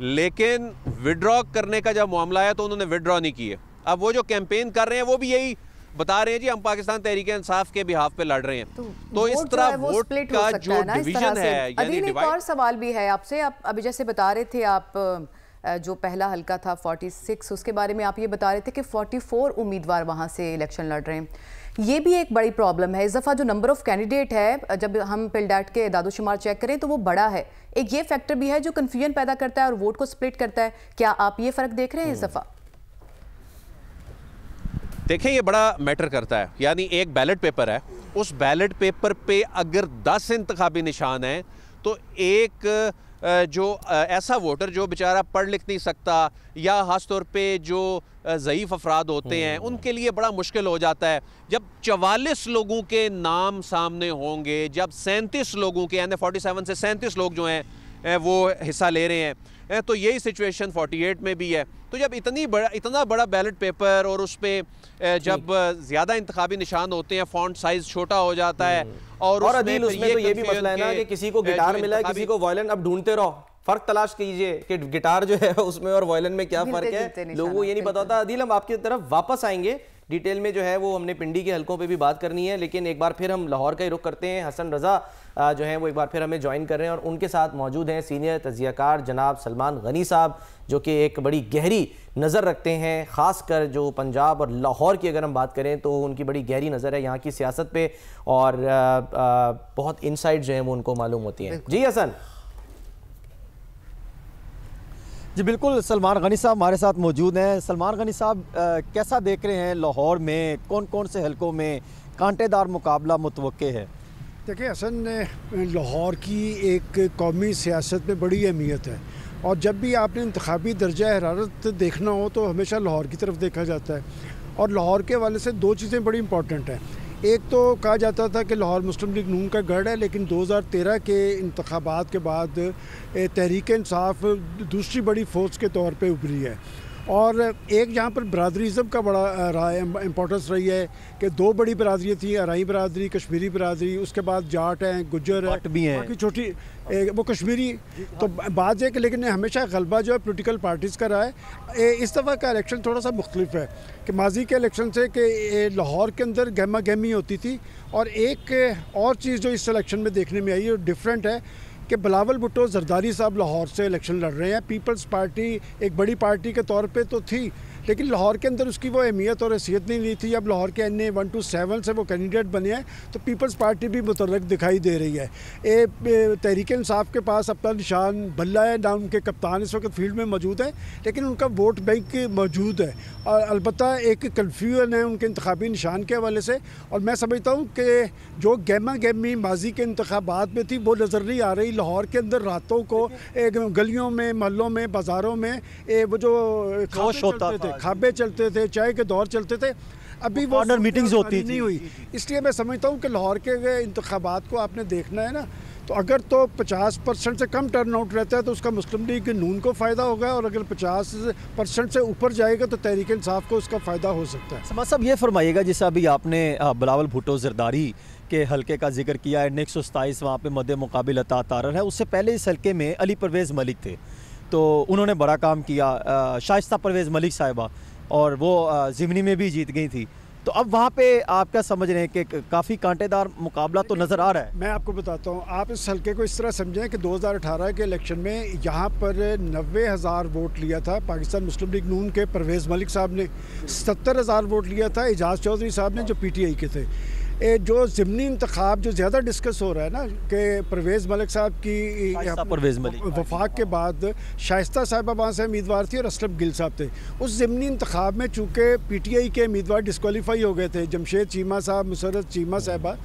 लेकिन विड्रॉ करने का जब मामला आया तो उन्होंने विड्रॉ नहीं किए। अब वो जो कैंपेन कर रहे हैं वो भी यही बता रहे हैं, जी हम पाकिस्तान तहरीक इंसाफ के बिहाफ पे लड़ रहे हैं। तो इस तरह वोट का जो डिवीजन है, यानी एक और सवाल भी है आपसे। आप अभी जैसे बता रहे थे, आप जो पहला हलका था 46, उसके बारे में आप ये बता रहे थे कि 44 उम्मीदवार वहाँ से इलेक्शन लड़ रहे हैं। ये भी एक बड़ी प्रॉब्लम है। इस दफ़ा जो नंबर ऑफ कैंडिडेट है, जब हम पिलडैट के दादोशुमार चेक करें तो वो बड़ा है। एक ये फैक्टर भी है जो कन्फ्यूजन पैदा करता है और वोट को स्प्लिट करता है। क्या आप ये फ़र्क देख रहे हैं इस दफ़ा? देखें, ये बड़ा मैटर करता है। यानी एक बैलेट पेपर है, उस बैलेट पेपर पे अगर 10 इंतखाबी निशान हैं तो एक जो ऐसा वोटर जो बेचारा पढ़ लिख नहीं सकता या ख़ास तौर पे जो ज़ईफ़ अफराद होते हैं उनके लिए बड़ा मुश्किल हो जाता है। जब 44 लोगों के नाम सामने होंगे, जब 37 लोगों के NA-47 से 37 लोग जो हैं वो हिस्सा ले रहे हैं, तो यही सिचुएशन 48 में भी है। तो जब इतना बड़ा बैलेट पेपर और उस पर जब ज़्यादा इंतखाबी निशान होते हैं, फ़ॉन्ट साइज़ छोटा हो जाता है और अदील उसमें तो ये भी मसला है ना कि किसी को गिटार मिला है, किसी को वायलिन। अब ढूंढते रहो, फ़र्क तलाश कीजिए कि गिटार जो है उसमें और वायलिन में क्या फ़र्क है, लोगों को ये नहीं पता होता। अदील, हम आपकी तरफ वापस आएंगे, डिटेल में जो है वो हमने पिंडी के हलकों पे भी बात करनी है, लेकिन एक बार फिर हम लाहौर का ही रुख करते हैं। हसन रज़ा जो है वो एक बार फिर हमें ज्वाइन कर रहे हैं और उनके साथ मौजूद हैं सीनियर तजियाकार जनाब सलमान गनी साहब, जो कि एक बड़ी गहरी नज़र रखते हैं, ख़ासकर जो पंजाब और लाहौर की अगर हम बात करें तो उनकी बड़ी गहरी नज़र है यहाँ की सियासत पे और बहुत इनसाइट जो है वो उनको मालूम होती हैं। जी हसन। जी बिल्कुल, सलमान गनी साहब हमारे साथ मौजूद हैं। सलमान गनी साहब, कैसा देख रहे हैं लाहौर में कौन कौन से हलकों में कांटेदार मुकाबला मुतवक्के है? देखिए हसन, लाहौर की एक कौमी सियासत में बड़ी अहमियत है और जब भी आपने इंतखाबी दर्जा हरारत देखना हो तो हमेशा लाहौर की तरफ देखा जाता है। और लाहौर के हवाले से दो चीज़ें बड़ी इंपॉर्टेंट हैं। एक तो कहा जाता था कि लाहौर मुस्लिम लीग नून का गढ़ है, लेकिन 2013 के इंतखाबात के बाद तहरीक इंसाफ दूसरी बड़ी फोर्स के तौर पे उभरी है। और एक यहाँ पर बरादरीज़म का बड़ा इम्पोर्टेंस रही है कि दो बड़ी बरादरी थी, अराई बरादरी, कश्मीरी बरादरी, उसके बाद जाट हैं, गुज्जर हैं, भी हैं, बाकी छोटी वो कश्मीरी। तो बात है कि लेकिन हमेशा गलबा जो है पोलिटिकल पार्टीज़ का रहा है। इस दफ़ा का इलेक्शन थोड़ा सा मुख्तलिफ है कि माजी के इलेक्शन से कि लाहौर के अंदर गहमा गहमी होती थी। और एक और चीज़ जो इस इलेक्शन में देखने में आई है डिफरेंट है कि बिलावल भुट्टो जरदारी साहब लाहौर से इलेक्शन लड़ रहे हैं। पीपल्स पार्टी एक बड़ी पार्टी के तौर पे तो थी, लेकिन लाहौर के अंदर उसकी वो अहमियत और हैसियत नहीं थी। अब लाहौर के NA 1 to 7 से वो कैंडिडेट बने हैं तो पीपल्स पार्टी भी मुतर्रक दिखाई दे रही है। तहरीक इंसाफ के पास अपना निशान बल्ला है, ना उनके कप्तान इस वक्त फील्ड में मौजूद है, लेकिन उनका वोट बैंक मौजूद है और अलबत्ता एक कन्फ्यूजन है उनके इंतखाबी निशान के हवाले से। और मैं समझता हूँ कि जो गहमा गहमी माजी के इंतखाबात में थी वो नज़र नहीं आ रही। लाहौर के अंदर रातों को गलियों में, महलों में, बाज़ारों में वो जो खाबे चलते थे, चाय के दौर चलते थे, अभी वो मीटिंग्स होती नहीं हुई। इसलिए मैं समझता हूँ कि लाहौर के इंतखाबात को आपने देखना है ना, तो अगर तो 50% से कम टर्न आउट रहता है तो उसका मुस्लिम लीग नून को फ़ायदा होगा, और अगर 50% से ऊपर जाएगा तो तहरीक इंसाफ को उसका फ़ायदा हो सकता है। समाज साहब ये फरमाइएगा, जैसे अभी आपने बिलावल भुट्टो जरदारी के हलके का जिक्र किया है, 127 वहाँ पे मद्दे मुकाबिल अता तारर है। उससे पहले इस हलके में अली परवेज़ मलिक थे, तो उन्होंने बड़ा काम किया, शाइस्ता परवेज़ मलिक साहिबा, और वो ज़िमनी में भी जीत गई थी। तो अब वहाँ पे आप क्या समझ रहे हैं कि काफ़ी कांटेदार मुकाबला तो नज़र आ रहा है? मैं आपको बताता हूँ, आप इस हल्के को इस तरह समझें कि 2018 के इलेक्शन में यहाँ पर 90,000 वोट लिया था पाकिस्तान मुस्लिम लीग नून के परवेज़ मलिक साहब ने, 70,000 वोट लिया था एजाज चौधरी साहब ने जो PTI के थे। जो ज़िमनी इंतखाब जो ज़्यादा डिस्कस हो रहा है ना कि परवेज़ मलिक साहब की वफाक के बाद शाइस्ता साहिबा वहाँ से उम्मीदवार थी और असलम गिल साहब थे। उस ज़िमनी इंतखाब में चूँकि PTI के उम्मीदवार डिस्क्वालीफाई हो गए थे, जमशेद चीमा साहब, मुसर्रत चीमा साहिबा,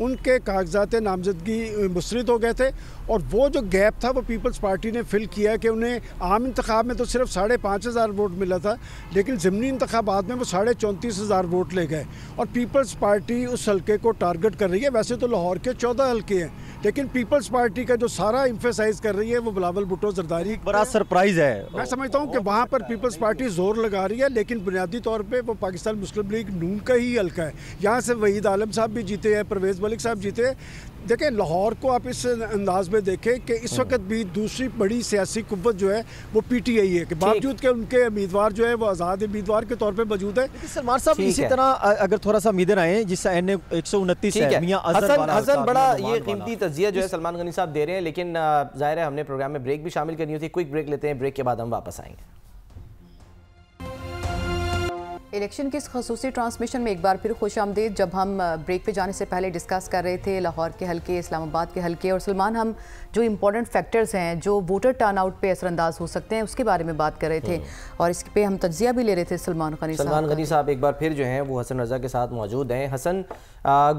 उनके कागजात नामजदगी मुस्तरद हो गए थे, और वो जो गैप था वो पीपल्स पार्टी ने फिल किया कि उन्हें आम इंतखाब में तो सिर्फ 5,500 वोट मिला था, लेकिन ज़िमनी इंतखाबात में वो 34,500 वोट ले गए। और पीपल्स पार्टी उस हल्के को टारगेट कर रही है। वैसे तो लाहौर के 14 हल्के हैं, लेकिन पीपल्स पार्टी का जो सारा एम्फेसाइज कर रही है वो बिलावल भुट्टो जरदारी, बड़ा सरप्राइज है। मैं समझता हूँ कि वहाँ पर पीपल्स पार्टी जोर लगा रही है, लेकिन बुनियादी तौर पे वो पाकिस्तान मुस्लिम लीग नून का ही हल्का है। यहाँ से वहीद आलम साहब भी जीते हैं, परवेज़ मलिक साहब जीते हैं। देखें, लाहौर को आप इस अंदाज में देखें कि इस वक्त भी दूसरी बड़ी सियासी कुव्वत जो है वो PTI है, कि बावजूद के उनके उम्मीदवार जो है वो आज़ाद उम्मीदवार के तौर पे मौजूद है। सलमान साहब इसी तरह अगर थोड़ा सा उम्मीदें आए, जिससे NA 129 है, हसन बड़ा ये कीमती तज़किया जो है सलमान गनी साहब दे रहे हैं, लेकिन ज़ाहिर है हमने प्रोग्राम में ब्रेक भी शामिल करनी होती है। क्विक ब्रेक लेते हैं, ब्रेक के बाद हम वापस आएंगे। इलेक्शन की इस खसूसी ट्रांसमिशन में एक बार फिर खुश आमदीद। जब हम ब्रेक पे जाने से पहले डिस्कस कर रहे थे लाहौर के हल्के, इस्लामाबाद के हल्के, और सलमान हम जो इम्पोर्टेंट फैक्टर्स हैं जो वोटर टर्नआउट पे असरअंदाज हो सकते हैं उसके बारे में बात कर रहे थे, और इस पे हम तज्जिया भी ले रहे थे। सलमान गनी साहब एक बार फिर जो हैं वो हसन रज़ा के साथ मौजूद हैं। हसन,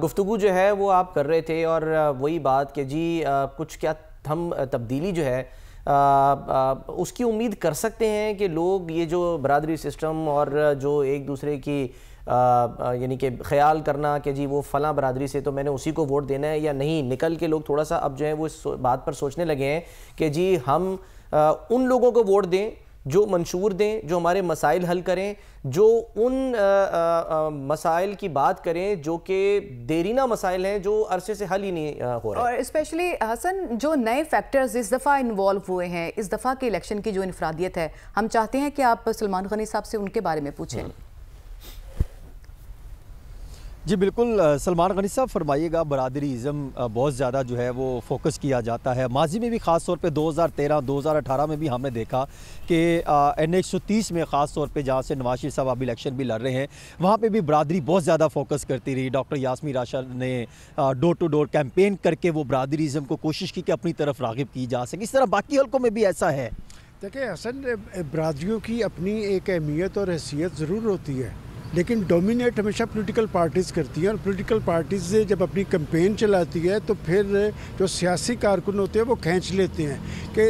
गुफ्तगू जो है वो आप कर रहे थे, और वही बात कि जी कुछ क्या हम तब्दीली जो है उसकी उम्मीद कर सकते हैं कि लोग ये जो बरादरी सिस्टम और जो एक दूसरे की यानी कि ख्याल करना कि जी वो फ़लाँ बरादरी से तो मैंने उसी को वोट देना है या नहीं, निकल के लोग थोड़ा सा अब जो है वो इस बात पर सोचने लगे हैं कि जी हम उन लोगों को वोट दें जो मंशूर दें, जो हमारे मसाइल हल करें, जो उन मसाइल की बात करें जो कि देरीना मसाइल हैं जो अरसे से हल ही नहीं हो रहे। और स्पेशली हसन जो नए फैक्टर्स इस दफ़ा इन्वॉल्व हुए हैं, इस दफ़ा के इलेक्शन की जो इनफरादियत है, हम चाहते हैं कि आप सलमान गनी साहब से उनके बारे में पूछें। जी बिल्कुल, सलमान गनी साहब फरमाइएगा। बरादरीज़म बहुत ज़्यादा जो है वो फोकस किया जाता है, माजी में भी ख़ास तौर पे 2013-2018 में भी हमने देखा कि NA 130 में ख़ास तौर पे जहाँ से नवाज शरीफ साहब अभी इलेक्शन भी लड़ रहे हैं, वहाँ पे भी बरादरी बहुत ज़्यादा फोकस करती रही। डॉक्टर यास्मीन राशिद ने डोर टू डोर कैंपेन करके वो बरादरीज़म को कोशिश की कि अपनी तरफ राग़िब की जा सके। इस तरह बाकी हल्कों में भी ऐसा है। देखिए हसन, बरादरियों की अपनी एक अहमियत और हैसियत ज़रूर होती है, लेकिन डोमिनेट हमेशा पॉलिटिकल पार्टीज़ करती हैं, और पॉलिटिकल पार्टीज़ से जब अपनी कैंपेन चलाती है तो फिर जो सियासी कारकुन होते हैं वो खींच लेते हैं। कि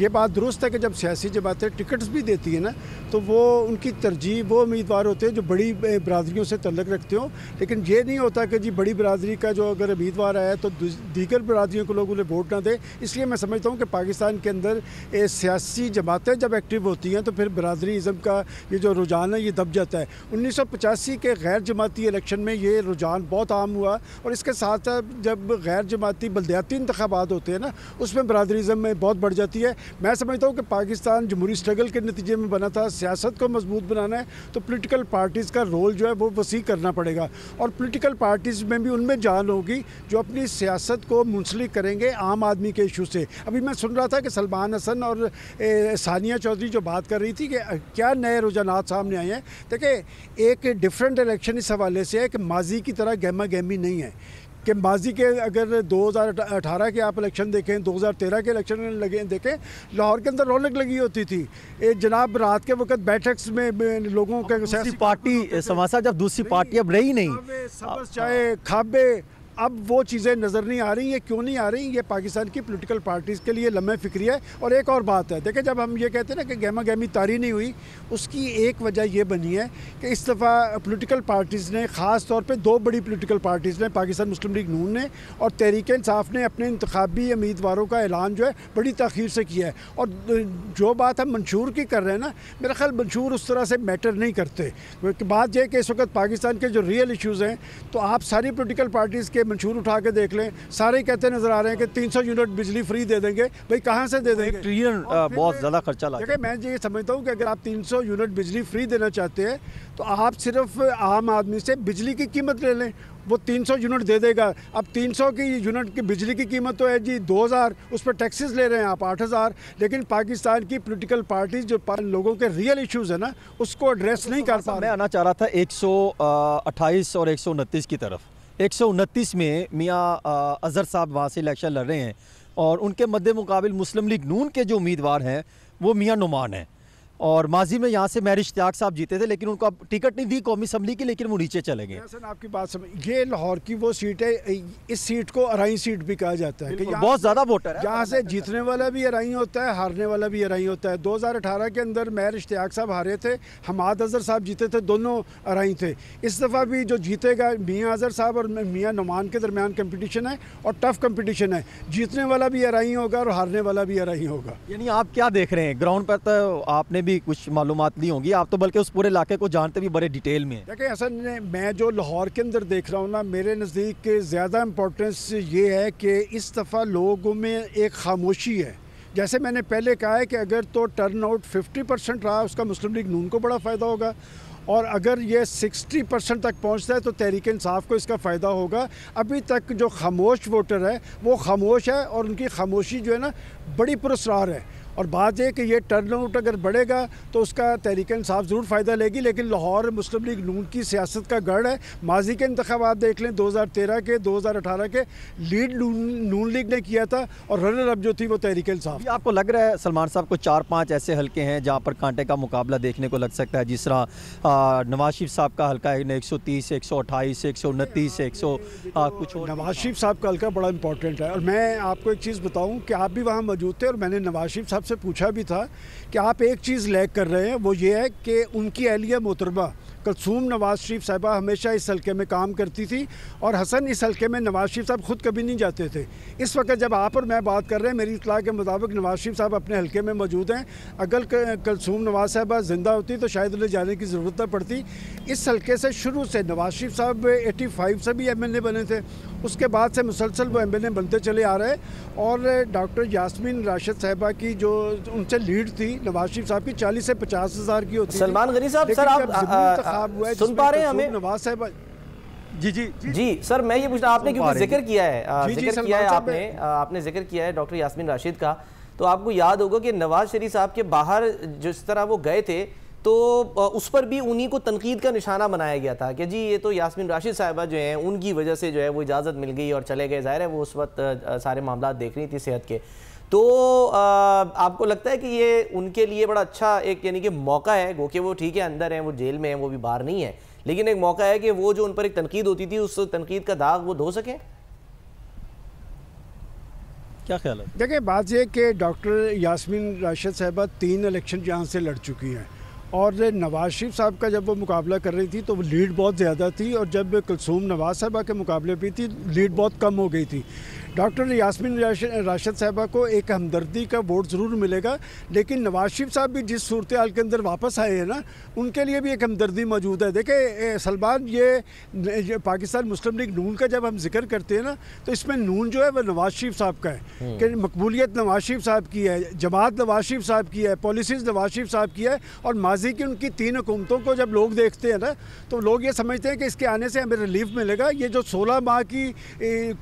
ये बात दुरुस्त है कि जब सियासी जमातें टिकट्स भी देती हैं ना तो वो उनकी तरजीह वो उम्मीदवार होते हैं जो बड़ी बरादरियों से तल्लुक़ रखते हों, लेकिन ये नहीं होता कि जी बड़ी बरादरी का जो अगर उम्मीदवार आया तो दीगर बरादरियों को लोग उन्हें वोट ना दें। इसलिए मैं समझता हूँ कि पाकिस्तान के अंदर सियासी जमातें जब एक्टिव होती हैं तो फिर बरादरीज़म का ये जो रुझान है ये दब जाता है। 1985 के गैर जमाती इलेक्शन में ये रुझान बहुत आम हुआ, और इसके साथ साथ जब गैर जमाती बल्दियाती इंतखाबात होते हैं ना, उसमें बरादरीज़म में बहुत बढ़ जाती है। मैं समझता हूँ कि पाकिस्तान जमहूरी स्ट्रगल के नतीजे में बना था, सियासत को मजबूत बनाना है तो पोलिटिकल पार्टीज़ का रोल जो है वो वसी करना पड़ेगा, और पोलिटिकल पार्टीज़ में भी उनमें जान होगी जो अपनी सियासत को मुंसलिक करेंगे आम आदमी के इशू से। अभी मैं सुन रहा था कि सलमान हसन और सानिया चौधरी जो बात कर रही थी कि क्या नए रुझानात सामने आए हैं। देखिए, एक डिफरेंट इलेक्शन इस हवाले से है कि माजी की तरह गहमा गहमी नहीं है कि माजी के अगर 2018 के आप इलेक्शन देखें, 2013 के इलेक्शन लगे देखें, लाहौर के अंदर रौनक लगी होती थी। जनाब रात के वक्त बैठक में लोगों के दूसरी पार्टी समासा जब दूसरी पार्टी अब रही नहीं, सबस चाहे खाबे, अब वो चीज़ें नज़र नहीं आ रही। ये क्यों नहीं आ रही? ये पाकिस्तान की पॉलिटिकल पार्टीज़ के लिए लम्हे फिक्री है। और एक और बात है, देखिए, जब हम ये कहते हैं ना कि गहमा गहमी तारी नहीं हुई, उसकी एक वजह ये बनी है कि इस दफ़ा पॉलिटिकल पार्टीज़ ने, ख़ास तौर पे दो बड़ी पॉलिटिकल पार्टीज़ ने, पाकिस्तान मुस्लिम लीग नून ने और तहरीक इंसाफ ने, अपने इंतखाबी उम्मीदवारों का ऐलान जो है बड़ी तख़ीर से किया है। और जो बात हम मंशूर की कर रहे हैं ना, मेरा ख्याल मंशूर उस तरह से मैटर नहीं करते। बात यह है कि इस वक्त पाकिस्तान के जो रियल इशूज़ हैं, तो आप सारी पॉलिटिकल पार्टीज़ के मंशूर उठा के देख लें, सारे कहते नजर आ रहे हैं कि 300 यूनिट बिजली फ्री दे देंगे। भाई कहाँ से दे देंगे? ट्रिलियन बहुत ज़्यादा खर्चा लगा। देखिए, मैं ये समझता हूँ कि अगर आप 300 यूनिट बिजली फ्री देना चाहते हैं तो आप सिर्फ आम आदमी से बिजली की कीमत ले लें, वो 300 यूनिट दे देगा। अब 300 की यूनिट की बिजली की कीमत तो है जी 2000, उस पर टैक्सेस ले रहे हैं आप 8000। लेकिन पाकिस्तान की पॉलिटिकल पार्टीज जो लोगों के रियल इश्यूज है ना, उसको एड्रेस नहीं कर पा रहे। मैं आना चाह रहा था 128 और 129 की तरफ। 129 में मियाँ अजहर साहब वहाँ से इलेक्शन लड़ रहे हैं और उनके मद्दे मुकाबिल मुस्लिम लीग नून के जो उम्मीदवार हैं वो मियाँ नुमान हैं। और माजी में यहाँ से महर इश्तियाक साहब जीते थे, लेकिन उनको टिकट नहीं दी कौमी असम्बली की, लेकिन वो नीचे चले गए। आपकी बात समझ, ये लाहौर की वो सीट है, इस सीट को अराई सीट भी कहा जाता है कि बहुत ज़्यादा वोटर है। यहाँ से जीतने वाला भी अराई होता है, हारने वाला भी अराई होता है। 2018 के अंदर महर इश्तियाक साहब हारे थे, हमाद अजहर साहब जीते थे, दोनों अराई थे। इस दफ़ा भी जो जीतेगा मियाँ अजहर साहब और मियाँ नुमान के दरमियान कंपटीशन है और टफ कंपटीशन है। जीतने वाला भी अराई होगा और हारने वाला भी अराई होगा। यानी आप क्या देख रहे हैं ग्राउंड पर? तो आपने भी कुछ मालूमात ली होंगी, आप तो बल्कि उस पूरे इलाके को जानते भी बड़े डिटेल में। देखिए, असल में मैं जो लाहौर के अंदर देख रहा हूँ ना, मेरे नज़दीक ज़्यादा इम्पोर्टेंस ये है कि इस दफ़ा लोगों में एक खामोशी है। जैसे मैंने पहले कहा है कि अगर तो टर्न आउट 50% रहा, उसका मुस्लिम लीग नून को बड़ा फ़ायदा होगा, और अगर ये 60% तक पहुंचता है तो तहरीक इंसाफ को इसका फ़ायदा होगा। अभी तक जो खामोश वोटर है वो खामोश है, और उनकी खामोशी जो है ना बड़ी पुरस्कार है। और बात यह कि ये टर्न आउट अगर बढ़ेगा तो उसका तहरीक इंसाफ ज़रूर फ़ायदा लेगी। लेकिन लाहौर मुस्लिम लीग नून की सियासत का गढ़ है। माजी के इंतखाबात देख लें, 2013 के, 2018 के, लीड नून लीग ने किया था और रनर अप जो थी वो तहरीक इंसाफ। आपको लग रहा है सलमान साहब को 4-5 ऐसे हल्के हैं जहाँ पर कांटे का मुकाबला देखने को लग सकता है, जिस तरह नवाज शरीफ साहब का हल्का है 130, 128, 129, 100 कुछ। नवाज शरीफ साहब का हल्का बड़ा इंपॉर्टेंट है। और मैं आपको एक चीज़ बताऊँ कि आप भी वहाँ मौजूद थे और मैंने नवाज शरीफ साहब से पूछा भी था कि आप एक चीज़ लैग कर रहे हैं, वो ये है कि उनकी अहलिया मोहतरमा कलसूम नवाज शरीफ साहिबा हमेशा इस हल्के में काम करती थी, और हसन इस हल्के में नवाज शरीफ साहब खुद कभी नहीं जाते थे। इस वक्त जब आप और मैं बात कर रहे हैं, मेरी इत्तला के मुताबिक नवाज शरीफ साहब अपने हल्के में मौजूद हैं। अगर कलसूम नवाज साहिबा ज़िंदा होती तो शायद उन्हें जाने की ज़रूरत न पड़ती। इस हल्के से शुरू से नवाज शरीफ साहब 85 से भी MLA बने थे, उसके बाद से मुसलसल वो MLA बनते चले आ रहे। और डॉक्टर यास्मीन राशिद साहिबा की जो उनसे लीड थी नवाज शरीफ साहब की 40 से 50 हज़ार की होती। सलमान गनी साहब, सर आप सुन पा रहे हैं हमें? नवाज साहिबा जी सर, मैं ये पूछना, आपने क्योंकि जिक्र किया है, जिक्र किया है आपने जिक्र किया है डॉक्टर यास्मीन राशिद का, तो आपको याद होगा कि नवाज शरीफ साहब के बाहर जिस तरह वो गए थे तो उस पर भी उन्हीं को तनकीद का निशाना बनाया गया था कि जी ये तो यास्मीन राशिद साहिबा जो हैं उनकी वजह से जो है वो इजाज़त मिल गई और चले गए। ज़ाहिर है वो उस वक्त सारे मामला देख रही थी सेहत के। तो आपको लगता है कि ये उनके लिए बड़ा अच्छा एक यानी कि मौका है, गो कि वो ठीक है अंदर हैं, वो जेल में हैं, वो भी बाहर नहीं है, लेकिन एक मौका है कि वो जो उन पर एक तनकीद होती थी उस तनकीद का दाग वो धो सकें? क्या ख्याल है? देखिए, बात यह कि डॉक्टर यास्मीन राशिद साहिबा 3 इलेक्शन यहाँ से लड़ चुकी हैं, और नवाज शरीफ साहब का जब वो मुकाबला कर रही थी तो लीड बहुत ज़्यादा थी, और जब कलसूम नवाज साहिबा के मुकाबले भी थी लीड बहुत कम हो गई थी। डॉक्टर यास्मीन राशिद साहबा को एक हमदर्दी का वोट ज़रूर मिलेगा, लेकिन नवाज शरीफ साहब भी जिस सूरत हाल के अंदर वापस आए हैं ना, उनके लिए भी एक हमदर्दी मौजूद है। देखिए सलमान, ये पाकिस्तान मुस्लिम लीग नून का जब हम जिक्र करते हैं ना, तो इसमें नून जो है वह नवाज शरीफ साहब का है कि मकबूलियत नवाज शरीफ साहब की है, जमात नवाज शरीफ साहब की है, पॉलिसीज़ नवाज शरीफ साहब की है। और माजी की उनकी 3 हुकूमतों को जब लोग देखते हैं ना, तो लोग ये समझते हैं कि इसके आने से हमें रिलीफ मिलेगा। ये जो 16 माह की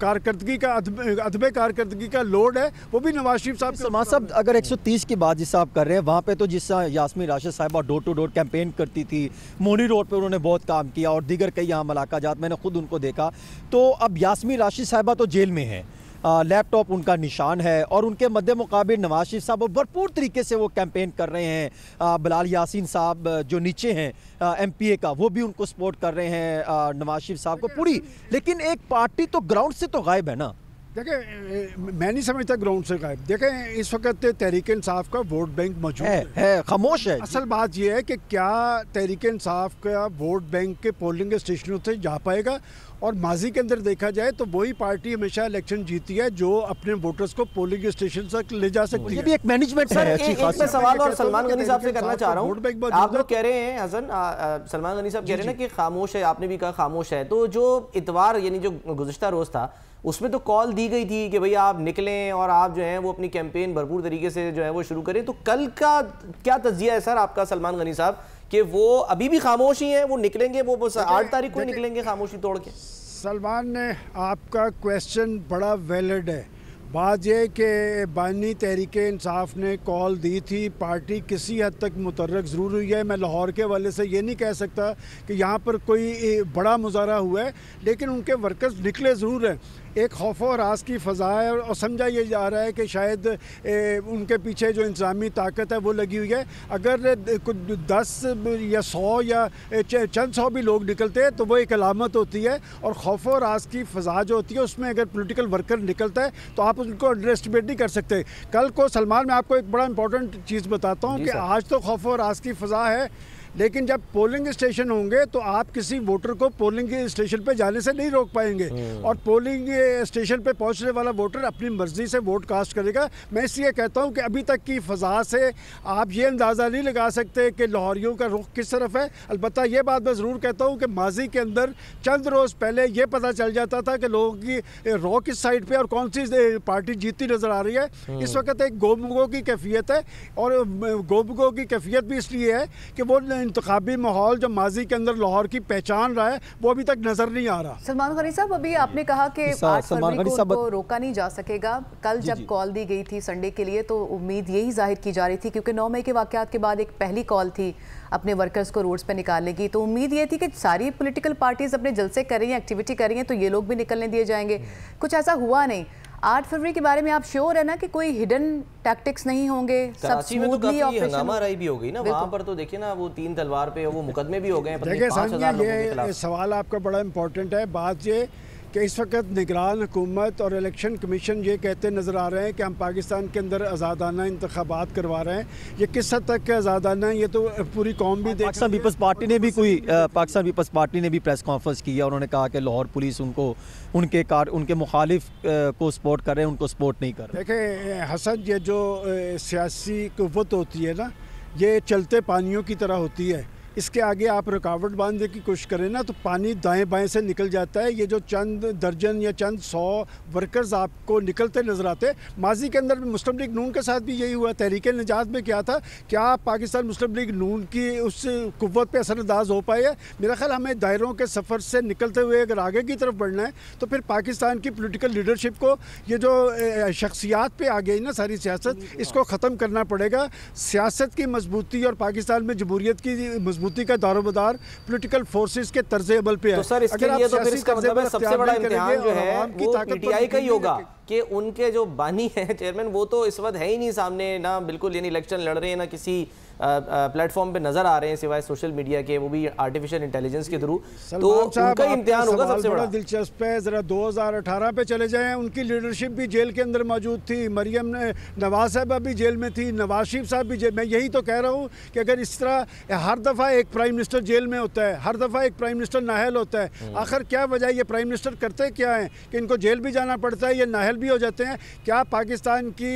कारकर्दगी का अदबे कारकर्दगी का लोड है, वो भी नवाज शरीफ साहब। सलमान साहब, अगर 130 की बात जिस आप कर रहे हैं, वहाँ पे तो जिस यास्मीन राशिद साहिबा डोर टू डोर कैंपेन करती थी, मोनी रोड पे उन्होंने बहुत काम किया और दीगर कई यहाँ मुलाकात, मैंने खुद उनको देखा। तो अब यास्मीन राशिद साहिबा तो जेल में है, लैपटॉप उनका निशान है, और उनके मद्दे मुकाबिल नवाज शरीफ साहब भरपूर तरीके से वो कैंपेन कर रहे हैं। बिलाल यासीन साहब जो नीचे हैं MPA का, वो भी उनको सपोर्ट कर रहे हैं नवाज शरीफ साहब को पूरी। लेकिन एक पार्टी तो ग्राउंड से तो गायब है ना। देखें, मैं नहीं समझता ग्राउंड से गायब। देखें, इस वक्त तहरीक इंसाफ का वोट बैंक मौजूद है, खामोश है। असल बात यह है कि क्या तहरीक इंसाफ का वोट बैंक के पोलिंग स्टेशनों से जा पाएगा। और माजी के अंदर देखा जाए तो वही पार्टी हमेशा इलेक्शन जीती है जो अपने वोटर्स को पोलिंग स्टेशन तक ले जा सकती है। ये भी एक मैनेजमेंट है। एक मैं सवाल और सलमान गनी साहब से करना चाह रहा हूँ। आप लोग कह रहे हैं हसन, सलमान गनी साहब कह रहे हैं ना कि खामोश है, आपने भी कहा खामोश है। तो जो इतवार यानी जो गुज़िश्ता रोज़ था, उसमें तो कॉल दी गई थी कि भैया आप निकलें और आप जो है वो अपनी कैंपेन भरपूर तरीके से जो है वो शुरू करें। तो कल का क्या तज्जिया है सर आपका, सलमान गनी साहब, कि वो अभी भी खामोश ही हैं, वो निकलेंगे, वो बस 8 तारीख को ही निकलेंगे खामोशी तोड़ के? सलमान ने आपका क्वेश्चन बड़ा वैलिड है। बात यह कि बानी तहरीक इंसाफ ने कॉल दी थी, पार्टी किसी हद तक मुतर्रक ज़रूर हुई है। मैं लाहौर के हवाले से ये नहीं कह सकता कि यहाँ पर कोई बड़ा मुजाहरा हुआ है, लेकिन उनके वर्कर्स निकले ज़रूर हैं। एक खौफ और राज की फ़ज़ा है और समझा ये जा रहा है कि शायद उनके पीछे जो इंतज़ामी ताकत है वो लगी हुई है। अगर कुछ 10 या 100 या चंद 100 भी लोग निकलते हैं तो वो एक अलामत होती है। और खौफ और राज की फ़ज़ा जो होती है, उसमें अगर पॉलिटिकल वर्कर निकलता है तो आप उनको अंडर एस्टिमेट नहीं कर सकते। कल को सलमान, मैं आपको एक बड़ा इंपॉर्टेंट चीज़ बताता हूँ कि आज तो खौफ और राज की फ़ज़ा है, लेकिन जब पोलिंग स्टेशन होंगे तो आप किसी वोटर को पोलिंग स्टेशन पे जाने से नहीं रोक पाएंगे। और पोलिंग स्टेशन पे पहुंचने वाला वोटर अपनी मर्जी से वोट कास्ट करेगा। मैं इसलिए कहता हूं कि अभी तक की फ़ज़ा से आप ये अंदाज़ा नहीं लगा सकते कि लाहौरियों का रुख किस तरफ है। अलबत्ता ये बात मैं ज़रूर कहता हूँ कि माजी के अंदर चंद रोज़ पहले ये पता चल जाता था कि लोगों की रो किस साइड पर और कौन सी पार्टी जीतती नज़र आ रही है। इस वक्त एक गोमगो की कैफियत है, और गोमगो की कैफियत भी इसलिए है कि वो इंतखाबी माहौल जो माजी के अंदर लाहौर की पहचान रहा है वो अभी तक नजर नहीं आ रहा। सलमान गनी साहब, अभी आपने कहा कि 8 फरवरी को उनको रोका नहीं जा सकेगा। कल जब कॉल दी गई थी संडे के लिए तो उम्मीद यही जाहिर की जा रही थी, क्योंकि 9 मई के वाकयात के बाद एक पहली कॉल थी अपने वर्कर्स को रोड्स पे निकालने की। तो उम्मीद ये थी कि सारी पॉलिटिकल पार्टीज अपने जलसे कर रही हैं, एक्टिविटी कर रही हैं, तो ये लोग भी निकलने दिए जाएंगे। कुछ ऐसा हुआ नहीं। 8 फरवरी के बारे में आप श्योर है ना कि कोई हिडन टैक्टिक्स नहीं होंगे? सब स्मूथली ऑपरेशन। हंगामाराई भी हो गई ना वहाँ पर, तो देखिए ना वो 3 तलवार पे वो मुकदमे भी हो गए। देखिए ये सवाल आपका बड़ा इंपॉर्टेंट है। बात ये कि इस वक्त निगरान हुकूमत और इलेक्शन कमीशन ये कहते नज़र आ रहे हैं कि हम पाकिस्तान के अंदर आज़ादाना इंतखाबात करवा रहे हैं। ये किस हद तक आज़ादाना है ये तो पूरी कौम भी देख। पाकिस्तान पीपल्स पार्टी ने भी प्रेस कॉन्फ्रेंस की है। उन्होंने कहा कि लाहौर पुलिस उनके मुखालिफ को सपोर्ट कर रहे हैं, उनको सपोर्ट नहीं कर रहे। देखिए हसन, ये जो सियासी कुव्वत होती है ना, ये चलते पानियों की तरह होती है। इसके आगे आप रुकावट बांधने की कोशिश करें ना तो पानी दाएं बाएं से निकल जाता है। ये जो चंद दर्जन या चंद 100 वर्कर्स आपको निकलते नजर आते हैं, माजी के अंदर मुस्लिम लीग नून के साथ भी यही हुआ। तहरीक निजात में क्या था, क्या पाकिस्तान मुस्लिम लीग नून की उस कुव्वत पे असरअंदाज हो पाए है? मेरा ख्याल हमें दायरों के सफ़र से निकलते हुए अगर आगे की तरफ बढ़ना है तो फिर पाकिस्तान की पोलिटिकल लीडरशिप को, ये जो शख्सियात पे आ गई ना सारी सियासत, इसको ख़त्म करना पड़ेगा। सियासत की मजबूती और पाकिस्तान में जमहूरियत की मजबूती का दारोमदार पॉलिटिकल फोर्सेस के तर्ज अमल पे है। तो सर इसके लिए तो फिर इसका मतलब है सबसे बड़ा इम्तिहान जो है वो पीटीआई का ही होगा कि उनके जो बानी है चेयरमैन, वो तो इस वक्त है ही नहीं सामने ना, बिल्कुल यानी इलेक्शन लड़ रहे हैं ना किसी प्लेटफॉर्म पे नजर आ रहे हैं सिवाय सोशल मीडिया के, वो भी आर्टिफिशियल इंटेलिजेंस के थ्रू, तो उनका इम्तिहान होगा सबसे बड़ा। दिलचस्प है, जरा 2018 पे चले जाएं, उनकी लीडरशिप भी जेल के अंदर मौजूद थी, मरियम नवाज साहबा भी जेल में थी, नवाज शरीफ साहब भी जेल। मैं यही तो कह रहा हूँ कि अगर इस तरह हर दफ़ा एक प्राइम मिनिस्टर जेल में होता है, हर दफ़ा एक प्राइम मिनिस्टर नाहल होता है, आखिर क्या वजह, ये प्राइम मिनिस्टर करते क्या हैं कि इनको जेल भी जाना पड़ता है, ये नाहल भी हो जाते हैं? क्या पाकिस्तान की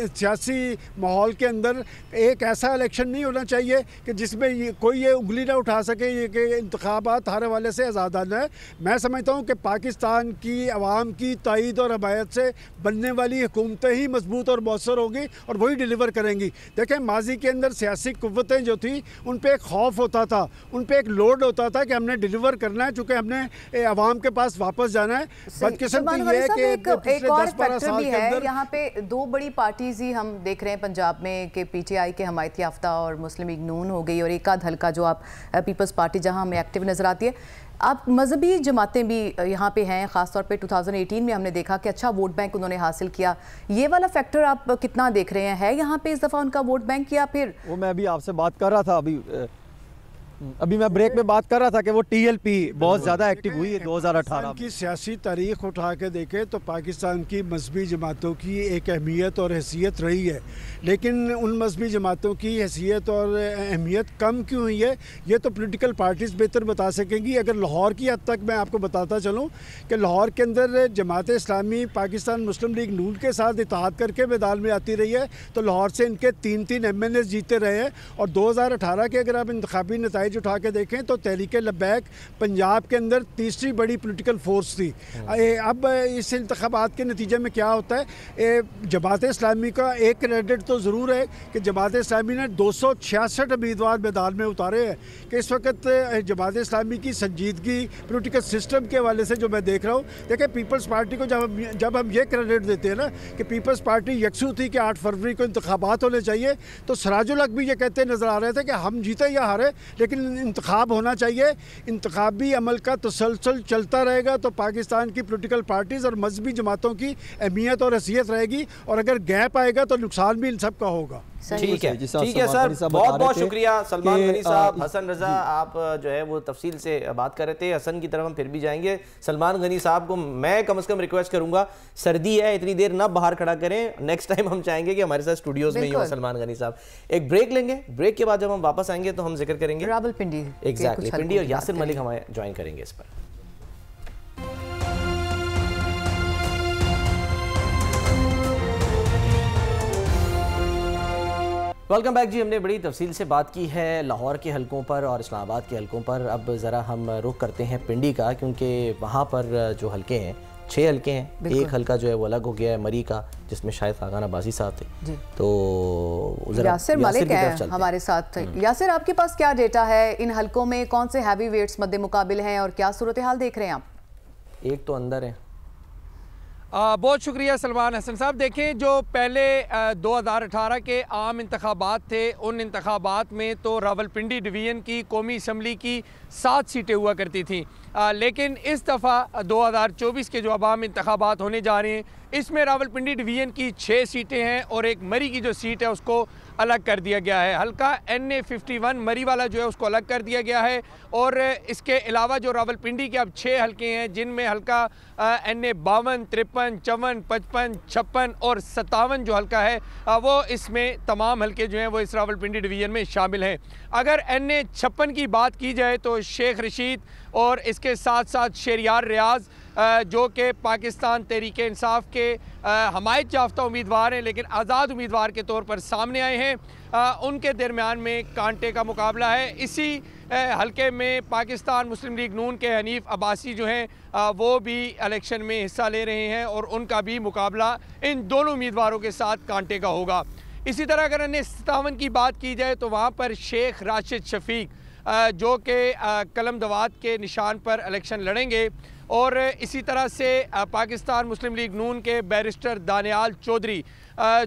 सियासी माहौल के अंदर एक ऐसा इलेक्शन नहीं होना चाहिए कि जिसमें कोई ये उंगली ना उठा सके ये कि इंतखाबात हर हवाले से आज़ादाना है? मैं समझता हूँ कि पाकिस्तान की आवाम की तायद और हमायत से बनने वाली हुकूमतें ही मजबूत और मौसर होगी और वही डिलीवर करेंगी। देखें, माजी के अंदर सियासी कुव्वतें जो थी उन पर एक खौफ होता था, उन पर एक लोड होता था कि हमने डिलीवर करना है, चूँकि हमने आवाम के पास वापस जाना है। बदकिस्मती ये है कि एक और फैक्टर भी है यहाँ पे, दो बड़ी पार्टीज ही हम देख रहे हैं पंजाब में कि पीटीआई के हमायत याफ्ता और मुस्लिम लीग नून हो गई, और एक आध हल्का जो आप पीपल्स पार्टी जहाँ हमें एक्टिव नजर आती है। आप मजहबी जमातें भी यहाँ पे हैं, ख़ासतौर पे 2018 में हमने देखा कि अच्छा वोट बैंक उन्होंने हासिल किया। ये वाला फैक्टर आप कितना देख रहे हैं, है यहाँ पे इस दफ़ा उनका वोट बैंक, या फिर वो मैं अभी आपसे बात कर रहा था, अभी मैं ब्रेक में बात कर रहा था कि वो टीएलपी बहुत ज़्यादा एक्टिव हुई है 2018 की सियासी तारीख उठा के देखें तो पाकिस्तान की मजहबी जमातों की एक अहमियत और हैसियत रही है, लेकिन उन मजहबी जमातों की हैसियत और अहमियत कम क्यों हुई है ये तो पॉलिटिकल पार्टीज़ बेहतर बता सकेंगी। अगर लाहौर की हद तक मैं आपको बताता चलूँ कि लाहौर के अंदर जमात इस्लामी पाकिस्तान मुस्लिम लीग नून के साथ इत्तेहाद करके मैदान में आती रही है, तो लाहौर से इनके 3-3 MNA जीते रहे हैं। और 2018 के अगर आप इंतखाबी नताइज उठा के देखें तो तहरीक लब्बैक पंजाब के अंदर तीसरी बड़ी पॉलिटिकल फोर्स थी। अब इस इंतखाबात के नतीजे में क्या होता है, जमात इस्लामी का एक क्रेडिट तो ज़रूर है कि जमात इस्लामी ने 266 उम्मीदवार मैदान में उतारे हैं, कि इस वक्त जमात इस्लामी की संजीदगी पॉलिटिकल सिस्टम के हवाले से जो मैं देख रहा हूँ। देखिए, पीपल्स पार्टी को जब हम ये क्रेडिट देते हैं ना कि पीपल्स पार्टी यकसू थी कि 8 फरवरी को इंतखाबात होने चाहिए, तो सराजुल हक भी ये कहते नज़र आ रहे थे कि हम जीते या हारे लेकिन इंतखाब होना चाहिए। इंतखाबी अमल का तसलसल चलता रहेगा तो पाकिस्तान की पॉलिटिकल पार्टीज़ और मजहबी जमातों की अहमियत और हैसियत रहेगी, और अगर गैप आएगा तो नुकसान भी इन सब का होगा। ठीक है सर, बहुत बहुत शुक्रिया सलमान गनी साहब। हसन रजा, आप जो है वो तफसील से बात कर रहे थे, हसन की तरफ हम फिर भी जाएंगे। सलमान गनी साहब को मैं कम से कम रिक्वेस्ट करूंगा, सर्दी है इतनी देर ना बाहर खड़ा करें, नेक्स्ट टाइम हम चाहेंगे कि हमारे साथ स्टूडियोज में ही हो सलमान गनी साहब। एक ब्रेक लेंगे, ब्रेक के बाद जब हम वापस आएंगे तो हम जिक्र करेंगे रावलपिंडी, एग्जैक्टली पिंडी, और यासिर मलिक हमें ज्वाइन करेंगे इस पर। वेलकम बैक जी। हमने बड़ी तफसील से बात की है लाहौर के हलकों पर और इस्लामाबाद के हलकों पर। अब ज़रा हम रुख करते हैं पिंडी का, क्योंकि वहाँ पर जो हलके हैं 6 हलके हैं, एक हलका जो है वो अलग हो गया है मरी का, जिसमें शायद खागान अब्बासी साहब थे। तो यासिर मलिक है हमारे साथ। यासिर, आपके पास क्या डेटा है, इन हलकों में कौन से हैवी वेट्स मद्दे मुकाबिल हैं और क्या सूरत हाल देख रहे हैं आप? एक तो अंदर है। बहुत शुक्रिया सलमान हसन साहब। देखें, जो पहले 2018 के आम इंतखाबात थे, उन इंतखाबात में तो रावलपिंडी डिवीज़न की कौमी असम्बली की 7 सीटें हुआ करती थीं, लेकिन इस दफ़ा 2024 के जो आवाम इंतखाबात होने जा रहे हैं इसमें रावलपिंडी डिवीज़न की 6 सीटें हैं और एक मरी की जो सीट है उसको अलग कर दिया गया है। हल्का NA 51 मरी वाला जो है उसको अलग कर दिया गया है, और इसके अलावा जो रावलपिंडी के अब 6 हल्के हैं जिनमें हल्का NA 52, 53, 54, 55, 56 और 57 जो हल्का है वो इसमें तमाम हल्के जो हैं वो इस रावलपिंडी डिवीज़न में शामिल हैं। अगर NA 56 की बात की जाए तो शेख रशीद और इसके साथ साथ शहरियार रियाज जो कि पाकिस्तान तहरीक इंसाफ के हमायत याफ्ता उम्मीदवार हैं लेकिन आज़ाद उम्मीदवार के तौर पर सामने आए हैं, उनके दरमियान में कांटे का मुकाबला है। इसी हल्के में पाकिस्तान मुस्लिम लीग नून के हनीफ अब्बासी जो हैं वो भी इलेक्शन में हिस्सा ले रहे हैं और उनका भी मुकाबला इन दोनों उम्मीदवारों के साथ कांटे का होगा। इसी तरह अगर NA 57 की बात की जाए तो वहाँ पर शेख राशिद शफीक जो कि कलम दवात के निशान पर इलेक्शन लड़ेंगे, और इसी तरह से पाकिस्तान मुस्लिम लीग नून के बैरिस्टर दानियाल चौधरी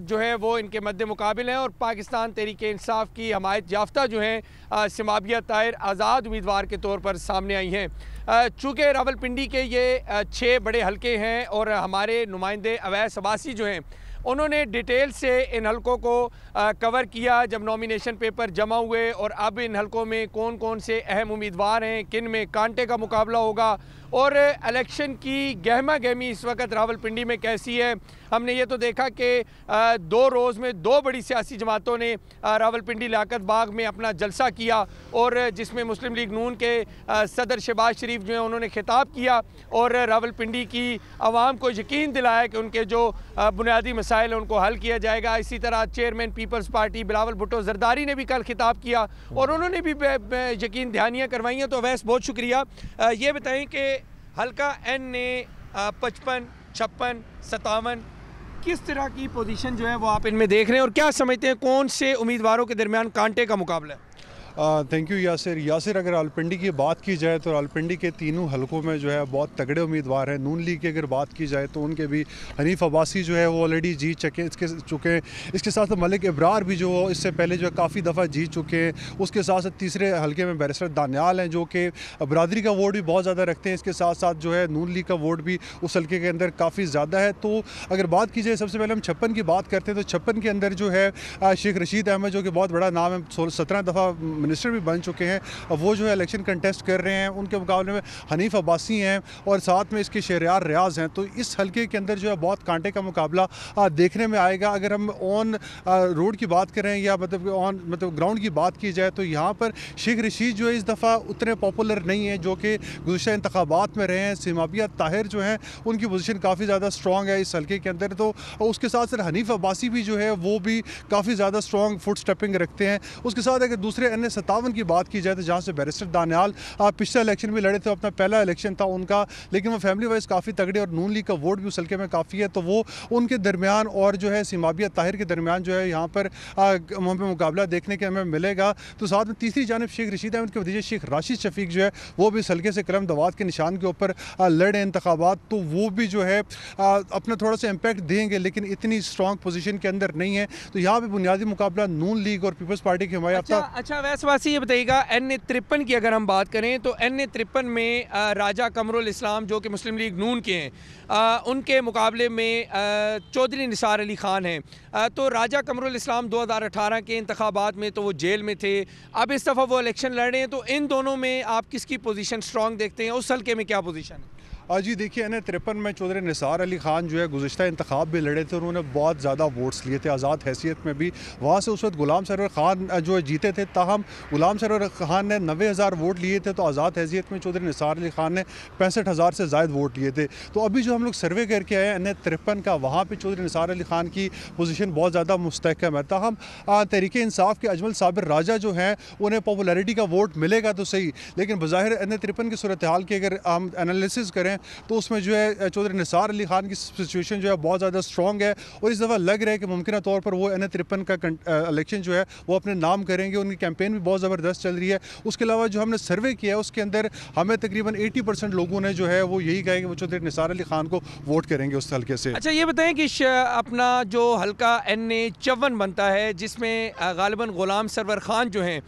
जो है वो इनके मद्दे मुकाबिल हैं, और पाकिस्तान तहरीक इंसाफ की हमायत याफ्ता जो हैं सिमाबिया ताहिर आज़ाद उम्मीदवार के तौर पर सामने आई हैं। चूँकि रावलपिंडी के ये 6 बड़े हलके हैं और हमारे नुमाइंदे अवैस अब्बासी जो हैं उन्होंने डिटेल से इन हलकों को कवर किया जब नॉमिनेशन पेपर जमा हुए, और अब इन हलकों में कौन कौन से अहम उम्मीदवार हैं, किन में कांटे का मुकाबला होगा, और इलेक्शन की गहमा गहमी इस वक्त रावलपिंडी में कैसी है। हमने ये तो देखा कि 2 रोज़ में 2 बड़ी सियासी जमातों ने रावलपिंडी लियाकत बाग में अपना जलसा किया, और जिसमें मुस्लिम लीग नून के सदर शहबाज शरीफ जो हैं उन्होंने खिताब किया और रावलपिंडी की आवाम को यकीन दिलाया कि उनके जो बुनियादी मसाइल हैं उनको हल किया जाएगा। इसी तरह chairman people's party Bilawal Bhutto Zardari ने भी कल खिताब किया और उन्होंने भी यकीन दहानियाँ करवाई हैं। तो वैसे बहुत शुक्रिया। ये बताएं कि हल्का एन ने 55, 56, 57 किस तरह की पोजीशन जो है वो आप इनमें देख रहे हैं, और क्या समझते हैं कौन से उम्मीदवारों के दरमियान कांटे का मुकाबला है? Thank you Yasir. अगर रावलपिंडी की बात की जाए तो रावलपिंडी के तीनों हलकों में जो है बहुत तगड़े उम्मीदवार हैं। नून लीग की अगर बात की जाए तो उनके भी हनीफ अब्बासी जो है वो ऑलरेडी जीत चुके हैं। इसके साथ मलिक इब्रार भी जो इससे पहले जो है काफ़ी दफ़ा जीत चुके हैं। उसके साथ साथ तीसरे हलके में बैरिस्टर दानियाल हैं जो कि बरादरी का वोट भी बहुत ज़्यादा रखते हैं। इसके साथ साथ जो है नून लीग का वोट भी उस हलके के अंदर काफ़ी ज़्यादा है। तो अगर बात की जाए सबसे पहले हम 56 की बात करते हैं तो 56 के अंदर जो है शेख रशीद अहमद जो कि बहुत बड़ा नाम है, 17 दफ़ा मिनिस्टर भी बन चुके हैं, अब वो जो है इलेक्शन कंटेस्ट कर रहे हैं। उनके मुकाबले में हनीफ अब्बासी हैं और साथ में इसके शहरियार रियाज हैं। तो इस हलके के अंदर जो है बहुत कांटे का मुकाबला देखने में आएगा। अगर हम ऑन रोड की बात करें या मतलब ग्राउंड की बात की जाए तो यहाँ पर शेख रशीद जो है इस दफ़ा उतने पॉपुलर नहीं है जो कि गुज़श्ता इंतखाबात में रहे हैं। सिमाबिया ताहिर जो हैं उनकी पोजीशन काफ़ी ज़्यादा स्ट्रॉन्ग है इस हलके के अंदर। तो उसके साथ साथ हनीफ अब्बासी भी जो है वो भी काफ़ी ज़्यादा स्ट्रॉन्ग फुट स्टेपिंग रखते हैं। उसके साथ अगर दूसरे NA 57 की बात की जाए तो जहाँ से बैरिस्टर दानियाल पिछला इलेक्शन भी लड़े थे, अपना पहला इलेक्शन था उनका, लेकिन वो फैमिली वाइज काफ़ी तगड़े और नून लीग का वोट भी उस हल्के में काफ़ी है। तो वो उनके दरमियान और जो है सिमाबिया ताहिर के दरमियान जो है यहाँ पर मुकाबला देखने के हमें मिलेगा। तो साथ में तीसरी जानब शेख रशीद अहमद के भतीजे शेख राशिद शफीक जो है वो भी इस हल्के से कलम दवात के निशान के ऊपर लड़े इंतखाबात, तो वो भी जो है अपना थोड़ा सा इम्पैक्ट देंगे लेकिन इतनी स्ट्रॉन्ग पोजीशन के अंदर नहीं है। तो यहाँ पे बुनियादी मुकाबला नून लीग और पीपल्स पार्टी की हिमायत। अच्छा वैसे ये बताइएगा NA 53 की अगर हम बात करें तो NA 53 में राजा कमरुल इस्लाम जो कि मुस्लिम लीग नून के हैं, उनके मुकाबले में चौधरी निसार अली ख़ान हैं। तो राजा कमरुल इस्लाम 2018 के इंतखाबात में तो वो जेल में थे, अब इस दफ़ा वो इलेक्शन लड़ रहे हैं। तो इन दोनों में आप किसकी पोजीशन स्ट्रॉन्ग देखते हैं? उस हल्के में क्या पोजीशन है? जी देखिए NA 53 में चौधरी निसार अली ख़ान जो है गुज़श्ता इंतखाब भी लड़े थे, उन्होंने बहुत ज़्यादा वोट्स लिए थे आज़ाद हैसियत में भी। वहाँ से उस वक्त गुलाम सरवर ख़ान जो जीते थे, ताहम गुलाम सरवर ख़ान ने 90,000 वोट लिए थे, तो आज़ाद हैसियत में चौधरी निसार अली ख़ान ने 65,000 से ज़ायद वोट लिए थे। तो अभी जो हम लोग सर्वे करके आए NA 53 का, वहाँ पर चौधरी निसार अली ख़ान की पोजीशन बहुत ज़्यादा मुस्तहकम है। ताहम तहरीक इंसाफ के अजमल साबिर राजा जो हैं उन्हें पॉपुलैरिटी का वोट मिलेगा तो सही, लेकिन बज़ाहिर NA 53 की सूरत हाल की अगर हम एनालिसिस करें तो उसमें जो है चौधरी निसार अली ख़ान की सिचुएशन जो है बहुत ज़्यादा स्ट्रॉन्ग है और इस दफ़ा लग रहा है कि मुमकिन तौर पर वो NA 53 का इलेक्शन जो है वो अपने नाम करेंगे। उनकी कैंपेन भी बहुत ज़बरदस्त चल रही है। उसके अलावा जो हमने सर्वे किया है उसके अंदर हमें तकरीबन 80% लोगों ने जो है वो यही कहा कि वो चौधरी निसार अली ख़ान को वोट करेंगे उस हल्के से। अच्छा ये बताएं कि अपना जो हल्का NA 54 बनता है जिसमें गालिबन गुलाम सरवर ख़ान जो हैं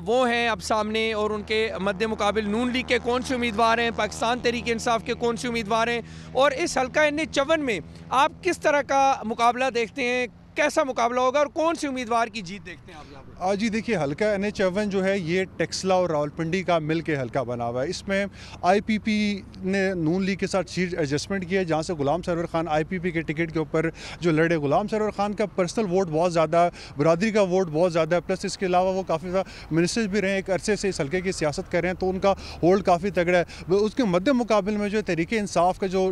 वो हैं अब सामने, और उनके मद्दे मुकाबिल नून लीग के कौन से उम्मीदवार हैं, पाकिस्तान तहरीक इंसाफ के कौन से उम्मीदवार हैं, और इस हल्का NA 54 में आप किस तरह का मुकाबला देखते हैं? कैसा मुकाबला होगा और कौन से उम्मीदवार की जीत देखते हैं आप? जी देखिए हल्का NA 54 जो है ये टेक्सला और रावलपिंडी का मिल के हल्का बना हुआ है। इसमें IPP ने नून लीग के साथ सीट एडजस्टमेंट किया, जहाँ से गुलाम सरवर ख़ान IPP के टिकट के ऊपर जो लड़े। गुलाम सरवर ख़ान का पर्सनल वोट बहुत ज़्यादा, बरादरी का वोट बहुत ज़्यादा है, प्लस इसके अलावा वो काफ़ी ज़्यादा मिनिस्टर्स भी रहे, एक अरसे से इस हल्के की सियासत कर रहे हैं, तो उनका होल्ड काफ़ी तगड़ा है। उसके मद्दे मुकाबले में जो तहरीक इंसाफ का जो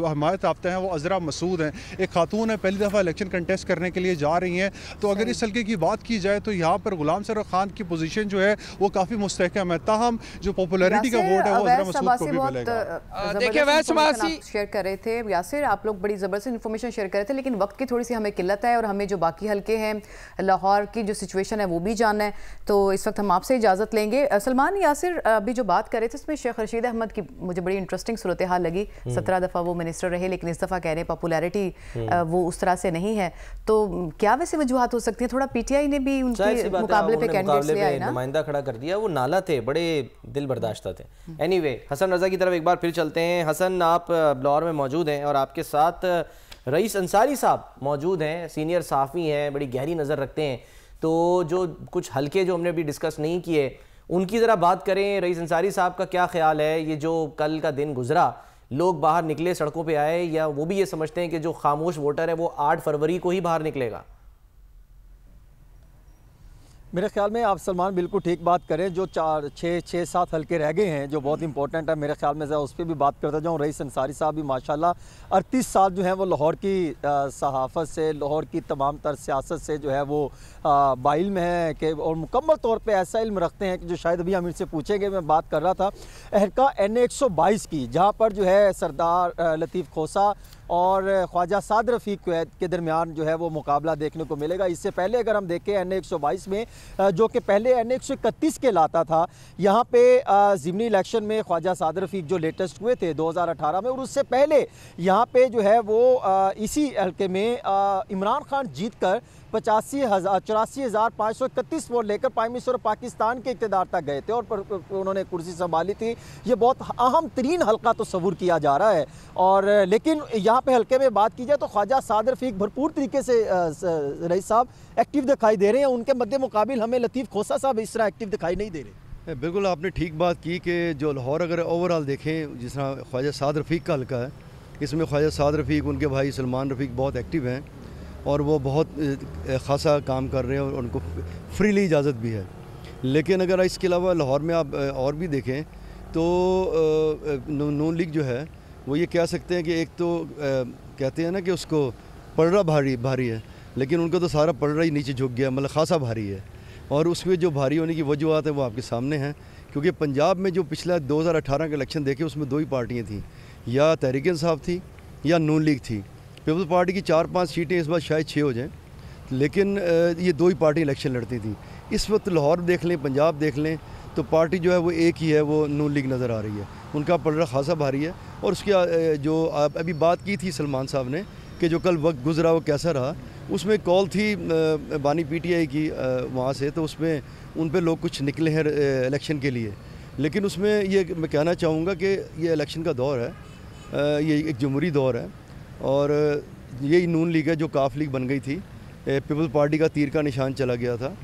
हमायत याफ्ता हैं वो अज़रा मसूद हैं, एक खातून है, पहली दफ़ा इलेक्शन कंटेस्ट करने के लिए जा रही हैं। तो अगर इस हल्के की बात की जाए तो यहाँ पर गुलाम सरवर ख़ान की पोजीशन जो है वो काफ़ी मुस्तहकम है, ताहम जो पॉपुलैरिटी का वोट है वो अज़रा मसूद को भी मिलेगा। देखिए वैसे शेयर कर रहे थे यासिर, आप लोग बड़ी ज़बरदस्त इन्फॉर्मेशन शेयर कर रहे थे, लेकिन वक्त की थोड़ी सी हमें किल्लत है और हमें जो बाकी हल्के हैं लाहौर की जो सिचुएशन है वो भी जानना है, तो इस वक्त हम आपसे इजाज़त लेंगे। सलमान, यासिर अभी जो बात कर रहे थे इसमें शेख रशीद अहमद की मुझे बड़ी इंटरेस्टिंग सूरत हाल लगी। 17 दफ़ा वो मिनिस्टर रहे, लेकिन इस दफ़ा कह रहे हैं पॉपुलैरिटी वो उस तरह से नहीं है। तो क्या वैसे वजूहत हो सकती है? थोड़ा PTI ने भी उनके मुकाबले पे कैंडिडेट्स ले आए ना, नुमाइंदा खड़ा कर दिया, वो नाला थे, बड़े दिल बर्दाश्त थे। एनीवे हसन रज़ा की तरफ एक बार फिर चलते हैं। हसन, आप लाहौर में मौजूद हैं और आपके साथ रईस अंसारी साहब मौजूद हैं, सीनियर सहाफ़ी हैं, बड़ी गहरी नज़र रखते हैं, तो जो कुछ हल्के जो हमने अभी डिस्कस नहीं किए उनकी ज़रा बात करें। रईस अंसारी साहब का क्या ख्याल है, ये जो कल का दिन गुजरा, लोग बाहर निकले, सड़कों पे आए, या वो भी ये समझते हैं कि जो खामोश वोटर है वो 8 फरवरी को ही बाहर निकलेगा? मेरे ख्याल में आप सलमान बिल्कुल ठीक बात करें। जो 4-6-7 हल्के रह गए हैं जो बहुत इंपॉर्टेंट है, मेरे ख्याल में उस पर भी बात करता जाऊँ। रईस अंसारी साहब भी माशाल्लाह 38 साल जो हैं वो लाहौर की सहाफ़त से, लाहौर की तमाम तर सियासत से जो है वो बाइल्म है कि, और मुकम्मल तौर पे ऐसा इल्म रखते हैं कि जो शायद अभी हम इनसे पूछेंगे। मैं बात कर रहा था अहरका NA 122 की, जहाँ पर जो है सरदार लतीफ़ खोसा और ख्वाजा साद रफ़ीक के दरमियान जो है वो मुकाबला देखने को मिलेगा। इससे पहले अगर हम देखें NA 122 में, जो कि पहले NA 131 के लाता था, यहाँ पे ज़िमनी इलेक्शन में ख्वाजा साद रफ़ीक जो लेटेस्ट हुए थे 2018 में, और उससे पहले यहाँ पे जो है वो इसी हल्के में इमरान खान जीत कर 84,531 वोट लेकर प्राइम मिनिस्टर पाकिस्तान के इक़्तिदार तक गए थे और उन्होंने कुर्सी संभाली थी। ये बहुत अहम तरीन हल्का तस्वुर किया जा रहा है। और लेकिन यहाँ पे हल्के में बात की जाए तो ख्वाजा साद रफ़ीक भरपूर तरीके से रईस साहब एक्टिव दिखाई दे रहे हैं। उनके मद्दे मुकाबिल हमें लतीफ़ खोसा साहब इस तरह एक्टिव दिखाई नहीं दे रहे। बिल्कुल आपने ठीक बात की कि जो लाहौर अगर ओवरऑल देखें, जिस तरह ख्वाजा साद रफ़ीक का हल्का है, इसमें ख्वाजा साद रफ़ीक, उनके भाई सलमान रफ़ीक बहुत एक्टिव हैं और वो बहुत ख़ासा काम कर रहे हैं और उनको फ्रीली इजाज़त भी है। लेकिन अगर इसके अलावा लाहौर में आप और भी देखें तो नून लीग जो है वो ये कह सकते हैं कि एक तो कहते हैं ना कि उसको पलड़ा भारी है, लेकिन उनको तो सारा पलड़ा ही नीचे झुक गया, मतलब ख़ासा भारी है। और उसमें जो भारी होने की वजूहत है वो आपके सामने हैं, क्योंकि पंजाब में जो पिछला 2018 का इलेक्शन देखे उसमें 2 ही पार्टियाँ थीं, या तहरीक इंसाफ थी या नून लीग थी। पीपल्स पार्टी की 4-5 सीटें इस बार शायद 6 हो जाएं, लेकिन ये 2 ही पार्टी इलेक्शन लड़ती थी। इस वक्त लाहौर देख लें, पंजाब देख लें, तो पार्टी जो है वो एक ही है, वो नून लीग नज़र आ रही है। उनका पलड़ा खासा भारी है। और उसकी जो अभी बात की थी सलमान साहब ने कि जो कल वक्त गुजरा वो कैसा रहा, उसमें कॉल थी बानी PTI की वहाँ से, तो उसमें उन पर लोग कुछ निकले हैं इलेक्शन के लिए। लेकिन उसमें ये मैं कहना चाहूँगा कि ये इलेक्शन का दौर है, ये एक जमहूरी दौर है, और यही नून लीग है जो काफ लीग बन गई थी। पीपल्स पार्टी का तीर का निशान चला गया था,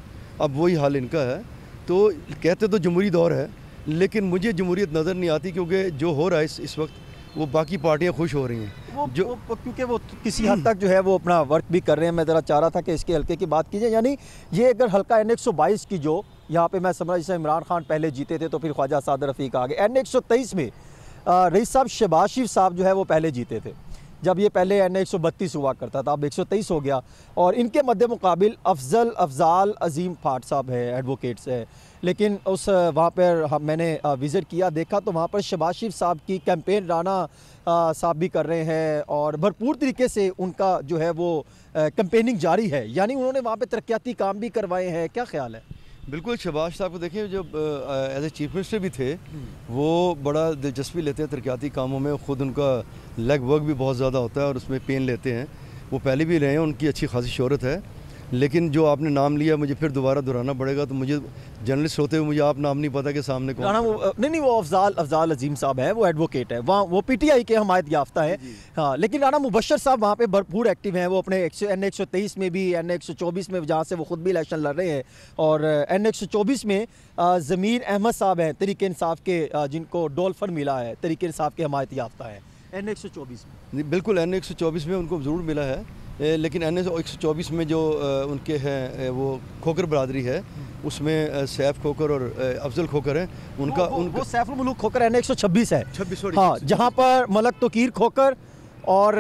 अब वही हाल इनका है। तो कहते तो जमहूरी दौर है, लेकिन मुझे जमहूरियत नज़र नहीं आती, क्योंकि जो हो रहा है इस वक्त वो बाकी पार्टियां खुश हो रही हैं क्योंकि वो किसी हद तक जो है वो अपना वर्क भी कर रहे हैं। मैं ज़रा चाह रहा था कि इसके हल्के की बात कीजिए, यानी ये अगर हल्का NA 122 की जो यहाँ पे मैं समझ, जैसे इमरान खान पहले जीते थे तो फिर ख्वाजा साद रफ़ीक आ गए। NA 123 में रईस साहब शहबाज शरीफ साहब जो है वो पहले जीते थे, जब ये पहले NA 132 हुआ करता था, अब 123 हो गया। और इनके मद्दे मुकाबिल अफजाल अजीम फाट साहब है, एडवोकेट्स है। लेकिन उस वहाँ पर मैंने विज़िट किया, देखा तो वहाँ पर शहबाज शरीफ साहब की कैंपेन राना साहब भी कर रहे हैं और भरपूर तरीके से उनका जो है वो कैंपेनिंग जारी है, यानी उन्होंने वहाँ पर तरक्याती काम भी करवाए हैं। क्या ख्याल है? बिल्कुल, शहबाज साहब को देखें, जब एज ए चीफ मिनिस्टर भी थे, वो बड़ा दिलचस्पी लेते हैं तरक्याती कामों में। ख़ुद उनका लेग वर्क भी बहुत ज़्यादा होता है और उसमें पेन लेते हैं। वो पहले भी रहे हैं, उनकी अच्छी खासी शोहरत है। लेकिन जो आपने नाम लिया, मुझे फिर दोबारा दोहराना पड़ेगा, तो मुझे जर्नलिस्ट होते हुए मुझे आप नाम नहीं पता कि सामने कौन। नहीं, वो अफजाल अजीम साहब हैं, वो एडवोकेट है, वहाँ वो PTI के हमायत याफ्ता है। हाँ, लेकिन राना मुबशर साहब वहाँ पे भरपूर एक्टिव हैं। वो अपने NA 123 में भी, NA 124 में, जहाँ से वो ख़ुद भी इलेक्शन लड़ रहे हैं, और NA 124 में ज़मीर अहमद साहब हैं तहरीक इंसाफ के, जिनको डोलफर मिला है, तहरीक इंसाफ के हमायत याफ्ता है NA 124 में। बिल्कुल, NA 124 में उनको ज़रूर मिला है, लेकिन NA 124 में जो उनके हैं वो खोकर बरादरी है, उसमें सैफ खोकर और अफजल खोकर है। वो सैफुल मुल्क खोकर NA 126 है, हाँ, जहाँ पर मलक तोकीर खोकर और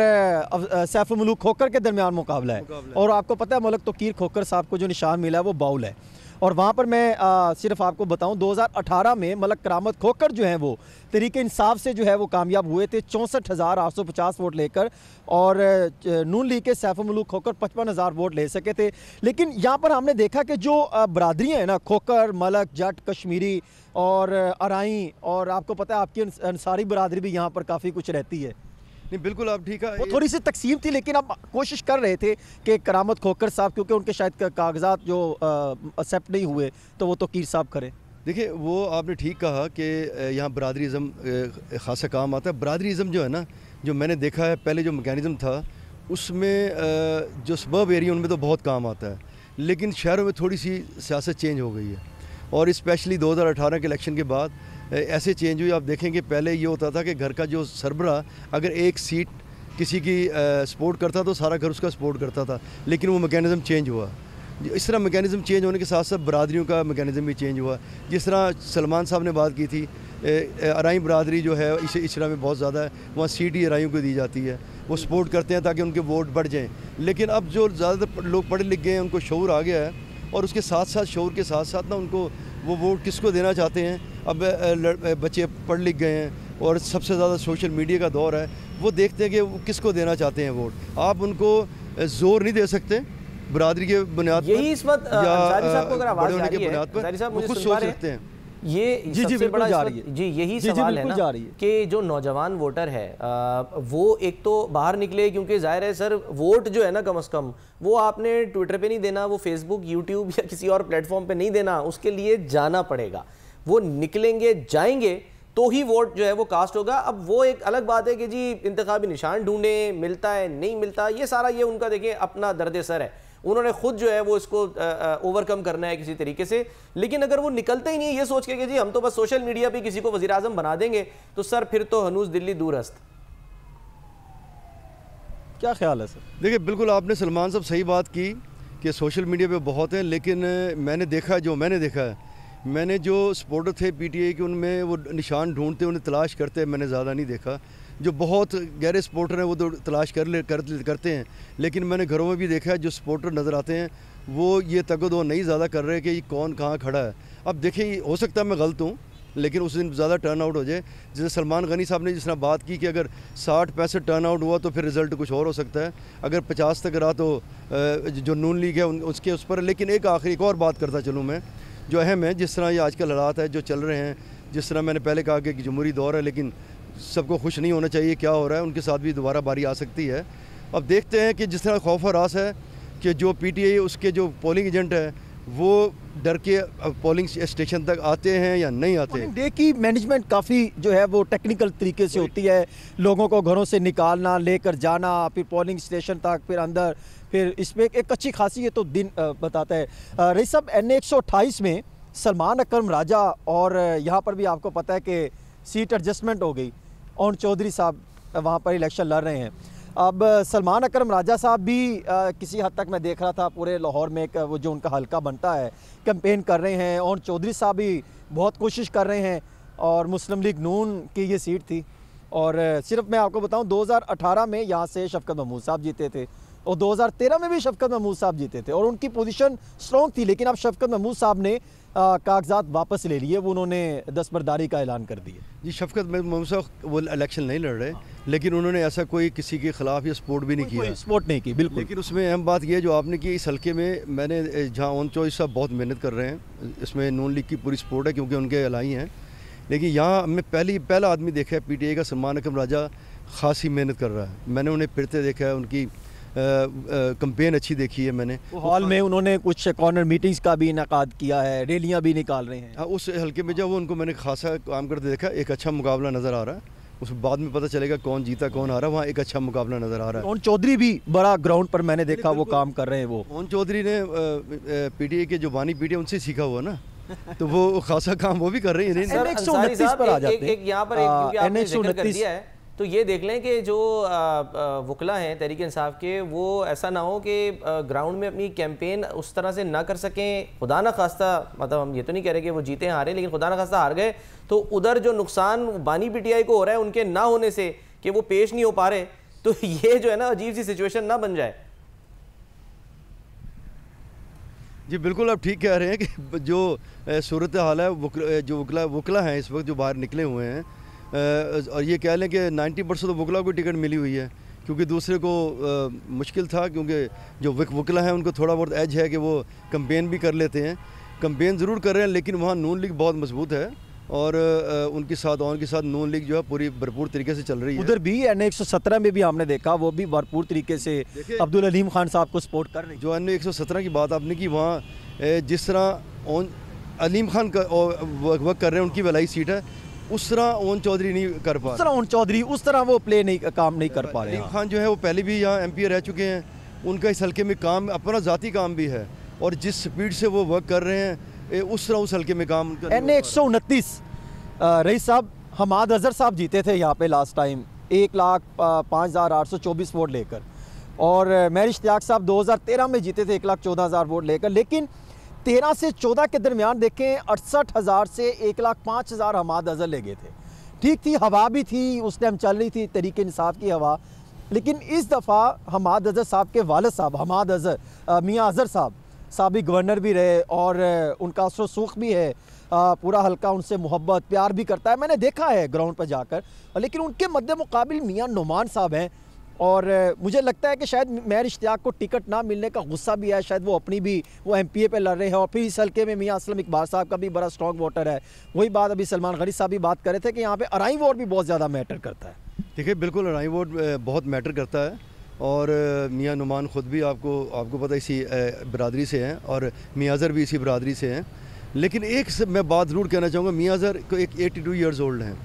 सैफुल मुल्क खोकर के दरमियान मुकाबला है। और आपको पता है मलक तोकीर खोकर साहब को जो निशान मिला है वो बाउल है। और वहाँ पर मैं सिर्फ आपको बताऊं, 2018 में मलक करामत खोकर जो हैं वो तहरीक इंसाफ से जो है वो कामयाब हुए थे 64,850 वोट लेकर, और नून लीग के सैफुल मुल्क खोकर 55,000 वोट ले सके थे। लेकिन यहाँ पर हमने देखा कि जो बरादरियाँ हैं ना, खोकर, मलक, जट, कश्मीरी और अराई, और आपको पता है आपकी अंसारी बरादरी भी यहाँ पर काफ़ी कुछ रहती है। नहीं, बिल्कुल आप ठीक है, वो थोड़ी सी तकसीम थी, लेकिन अब कोशिश कर रहे थे कि करामत खोकर साहब, क्योंकि उनके शायद कागजात जो एक्सेप्ट नहीं हुए, तो वो तोकीर साहब करें। देखिए, वो आपने ठीक कहा कि यहाँ बरादरीज़म ख़ासा काम आता है। बरादरीज़म जो है ना, जो मैंने देखा है, पहले जो मैकेनिज़्म था उसमें जो सबब एरिया उनमें तो बहुत काम आता है, लेकिन शहरों में थोड़ी सी सियासत चेंज हो गई है और स्पेशली 2018 के इलेक्शन के बाद ऐसे चेंज हुई। आप देखेंगे पहले ये होता था कि घर का जो सरबरा अगर एक सीट किसी की सपोर्ट करता तो सारा घर उसका सपोर्ट करता था, लेकिन वो मैकेनिज़्म चेंज हुआ। इस तरह मैकेनिज़्म चेंज होने के साथ साथ बरादरियों का मैकेनिज़्म भी चेंज हुआ। जिस तरह सलमान साहब ने बात की थी, अराई बरादरी जो है इस इशरा में बहुत ज़्यादा है, वहाँ सीट ही अराइयों को दी जाती है, वो सपोर्ट करते हैं ताकि उनके वोट बढ़ जाएँ। लेकिन अब जो ज़्यादातर लोग पढ़े लिख गए हैं, उनको शऊर आ गया है और उसके साथ साथ शऊर के साथ साथ ना उनको वो वोट किसको देना चाहते हैं। अब बच्चे पढ़ लिख गए हैं और सबसे ज़्यादा सोशल मीडिया का दौर है, वो देखते हैं कि वो किसको देना चाहते हैं वोट। आप उनको ज़ोर नहीं दे सकते बरादरी के बुनियाद पर, यही इस वक्त अंसारी साहब को अगर आवाज़ आ रही है, अंसारी साहब मुझे खुद सुन सोच पा रहे सकते हैं। ये जी सबसे बड़ा जा रही है जी यही सवाल है ना कि जो नौजवान वोटर है वो एक तो बाहर निकले, क्योंकि जाहिर है सर वोट जो है ना कम से कम वो आपने ट्विटर पे नहीं देना, वो फेसबुक यूट्यूब या किसी और प्लेटफॉर्म पे नहीं देना, उसके लिए जाना पड़ेगा। वो निकलेंगे जाएंगे तो ही वोट जो है वो कास्ट होगा। अब वो एक अलग बात है कि जी इंतखाबी निशान ढूंढे, मिलता है नहीं मिलता, ये सारा ये उनका देखिए अपना दर्द सर है, उन्होंने खुद जो है वो इसको ओवरकम करना है किसी तरीके से। लेकिन अगर वो निकलते ही नहीं ये सोच के कि जी हम तो बस सोशल मीडिया पे किसी को वज़ीर आज़म बना देंगे, तो सर फिर तो हनूज दिल्ली दूरस्त। क्या ख्याल है सर? देखिए बिल्कुल आपने सलमान साहब सही बात की कि सोशल मीडिया पे बहुत है, लेकिन मैंने देखा है मैंने जो सपोर्टर थे पीटीआई के उनमें वो निशान ढूंढते उन्हें तलाश करते मैंने ज़्यादा नहीं देखा। जो बहुत गहरे सपोर्टर हैं वो तो तलाश करते हैं, लेकिन मैंने घरों में भी देखा है जो सपोर्टर नज़र आते हैं वो ये तगदो नहीं ज़्यादा कर रहे कि ये कौन कहाँ खड़ा है। अब देखिए हो सकता है मैं गलत हूँ, लेकिन उस दिन ज़्यादा टर्न आउट हो जाए। जैसे सलमान गनी साहब ने जिस तरह बात की कि अगर 60-65 टर्न आउट हुआ तो फिर रिज़ल्ट कुछ और हो सकता है, अगर 50 तक रहा तो जो नून लीग है उसके उस पर। लेकिन एक आखिरी एक और बात करता चलूँ मैं, जो अहम है, जिस तरह ये आजकल हालात है जो चल रहे हैं, जिस तरह मैंने पहले कहा कि जमहूरी दौर है, लेकिन सबको खुश नहीं होना चाहिए क्या हो रहा है, उनके साथ भी दोबारा बारी आ सकती है। अब देखते हैं कि जिस तरह खौफ और रास है कि जो पीटीआई उसके जो पोलिंग एजेंट है वो डर के पोलिंग स्टेशन तक आते हैं या नहीं आते हैं। डे की मैनेजमेंट काफ़ी जो है वो टेक्निकल तरीके से होती है, लोगों को घरों से निकालना, लेकर जाना, फिर पोलिंग स्टेशन तक, फिर अंदर, फिर इसमें एक अच्छी खासी ये तो दिन बताता है। रईस साहब, NA 128 में सलमान अकरम राजा और यहाँ पर भी आपको पता है कि सीट एडजस्टमेंट हो गई, ओन चौधरी साहब वहाँ पर इलेक्शन लड़ रहे हैं। अब सलमान अकरम राजा साहब भी किसी हद तक मैं देख रहा था पूरे लाहौर में एक वो जो उनका हल्का बनता है कैंपेन कर रहे हैं, और चौधरी साहब भी बहुत कोशिश कर रहे हैं, और मुस्लिम लीग नून की ये सीट थी। और सिर्फ मैं आपको बताऊं 2018 में यहाँ से शफकत महमूद साहब जीते थे और 2013 में भी शफकत महमूद साहब जीते थे और उनकी पोजीशन स्ट्रॉन्ग थी, लेकिन अब शफकत महमूद साहब ने कागजात वापस ले लिए, वो उन्होंने दस्तबरदारी का ऐलान कर दिया। जी, शफकत महमूद साहब वो इलेक्शन नहीं लड़ रहे, लेकिन उन्होंने ऐसा कोई किसी के खिलाफ या सपोर्ट भी नहीं किया, सपोर्ट नहीं की बिल्कुल। लेकिन उसमें अहम बात यह जो आपने की, इस हल्के में मैंने जहाँ ओन चॉइस साहब बहुत मेहनत कर रहे हैं, इसमें नून लीग की पूरी सपोर्ट है क्योंकि उनके अलाई हैं, लेकिन यहाँ मैं पहला आदमी देखा है पीटीआई का, सलमान अकरम राजा खासी मेहनत कर रहा है। मैंने उन्हें फिरते देखा है, उनकी कैंपेन अच्छी देखी है मैंने। हॉल में उन्होंने कुछ कॉर्नर मीटिंग्स का भी इनेकाद किया है, रैलियां भी निकाल रहे हैं। हाँ, उस हल्के में जब वो उनको मैंने खासा काम करते देखा, एक अच्छा मुकाबला नज़र आ रहा है। उस बाद में पता चलेगा कौन जीता कौन आ रहा है, वहाँ एक अच्छा मुकाबला नज़र आ रहा है। ओन चौधरी भी बड़ा ग्राउंड पर मैंने देखा वो काम कर रहे हैं। वो ओन चौधरी ने पीटीआई के जो बानी पीटीआई उनसे सीखा हुआ ना, तो वो खासा काम वो भी कर रही है। सर अंसारी साहब, एक यहाँ पर क्योंकि आपने जिक्र कर दिया है तो ये देख लें कि जो वकला हैं तहरीक इंसाफ के, वो ऐसा ना हो कि ग्राउंड में अपनी कैंपेन उस तरह से ना कर सकें। खुदा ना खास्ता, मतलब हम ये तो नहीं कह रहे कि वो जीते हारे, लेकिन खुदा ना खास्ता हार गए तो उधर जो नुकसान बानी पीटीआई को हो रहा है उनके ना होने से कि वो पेश नहीं हो पा रहे, तो ये जो है ना अजीब सी सिचुएशन ना बन जाए। जी बिल्कुल, आप ठीक कह रहे हैं कि जो सूरत हाल है, जो वकला हैं इस वक्त जो बाहर निकले हुए हैं, और ये कह लें कि 90% तो वकला को टिकट मिली हुई है, क्योंकि दूसरे को मुश्किल था, क्योंकि जो वकला हैं उनको थोड़ा बहुत एज है कि वो कैंपेन भी कर लेते हैं, कैंपेन ज़रूर कर रहे हैं, लेकिन वहाँ नून लीग बहुत मजबूत है और उनके साथ नून लीग जो है पूरी भरपूर तरीके से चल रही है। उधर भी NA 117 में भी हमने देखा, वो भी भरपूर तरीके से अब्दुल अलीम खान साहब को सपोर्ट कर रही है। जो NA 117 की बात आपने की, वहाँ जिस तरह अलीम खान का वर्क कर रहे हैं, उनकी वलाई सीट है, उस तरह ओन चौधरी नहीं कर पा उस तरह ओन चौधरी उस तरह वो प्ले नहीं काम नहीं कर पा रहे। रहीम खान जो है वो पहले भी यहाँ MP रह चुके हैं, उनका इस हल्के में काम अपना ज़ाती काम भी है और जिस स्पीड से वो वर्क कर रहे हैं उस तरह उस हल्के में काम NA 129 रईस साहब हमाद अजहर साहब जीते थे यहाँ पे लास्ट टाइम 1,05,824 वोट लेकर, और मेहर इश्तियाक साहब 2013 में जीते थे 1,14,000 वोट लेकर, लेकिन 13 से 14 के दरमियान देखें 68,000 से 1,05,000 हमाद अजहर ले गए थे। ठीक थी, हवा भी थी उस टाइम चल रही थी तहरीक इंसाफ की हवा, लेकिन इस दफ़ा हमाद अजहर साहब के वालिद साहब हमाद अजहर मियाँ अजहर साहब साबिक़ गवर्नर भी रहे और उनका असर सुख भी है, पूरा हल्का उनसे मोहब्बत प्यार भी करता है, मैंने देखा है ग्राउंड पर जाकर, लेकिन उनके मद्दे मुकाबिल मियाँ नुमान साहब हैं और मुझे लगता है कि शायद मेहर इश्तियाक को टिकट ना मिलने का गुस्सा भी है, शायद वो अपनी भी वो MPA पे लड़ रहे हैं और फिर इस हल्के में मियाँ असलम इकबाल साहब का भी बड़ा स्ट्रॉन्ग वोटर है। वही बात अभी सलमान गनी साहब भी बात कर रहे थे कि यहाँ पे अराई वोट भी बहुत ज़्यादा मैटर करता है। देखिए बिल्कुल अराई वोट बहुत मैटर करता है और मियाँ नुमान ख़ुद भी आपको पता इसी बरादरी से हैं और मियाँ अजहर भी इसी बरादरी से हैं, लेकिन एक मैं बात ज़रूर कहना चाहूँगा, मियाँ अजहर को एक 82 ईयर्स ओल्ड हैं,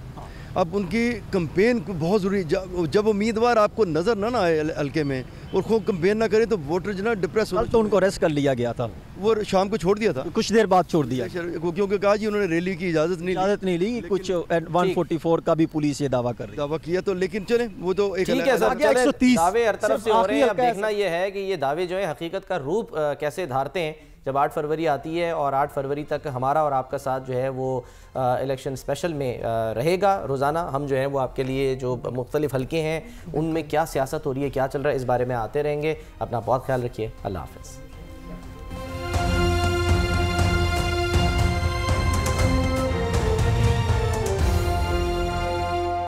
अब उनकी कंपेन बहुत ज़रूरी, जब उम्मीदवार आपको नज़र ना आए हल्के में और खूब कंपेन ना करें तो वोटर जो ना डिप्रेस हो। तो उनको अरेस्ट कर लिया गया था, वो शाम को छोड़ दिया था, कुछ देर बाद छोड़ दिया क्योंकि कहा जी उन्होंने रैली की इजाज़त नहीं ली, कुछ 144 का भी पुलिस ये दावा किया तो, लेकिन चले वो तो एक ठीक है सर, दावे हर तरफ से हो रहे हैं। अब देखना ये है कि ये दावे जो है हकीकत का रूप कैसे धारते हैं जब 8 फरवरी आती है, और 8 फरवरी तक हमारा और आपका साथ जो है वो इलेक्शन स्पेशल में रहेगा। रोज़ाना हम जो है वो आपके लिए जो मुख्तलिफ हल्के हैं उनमें क्या सियासत हो रही है, क्या चल रहा है, इस बारे में आते रहेंगे। अपना बहुत ख्याल रखिए। अल्लाह हाफ़िज़।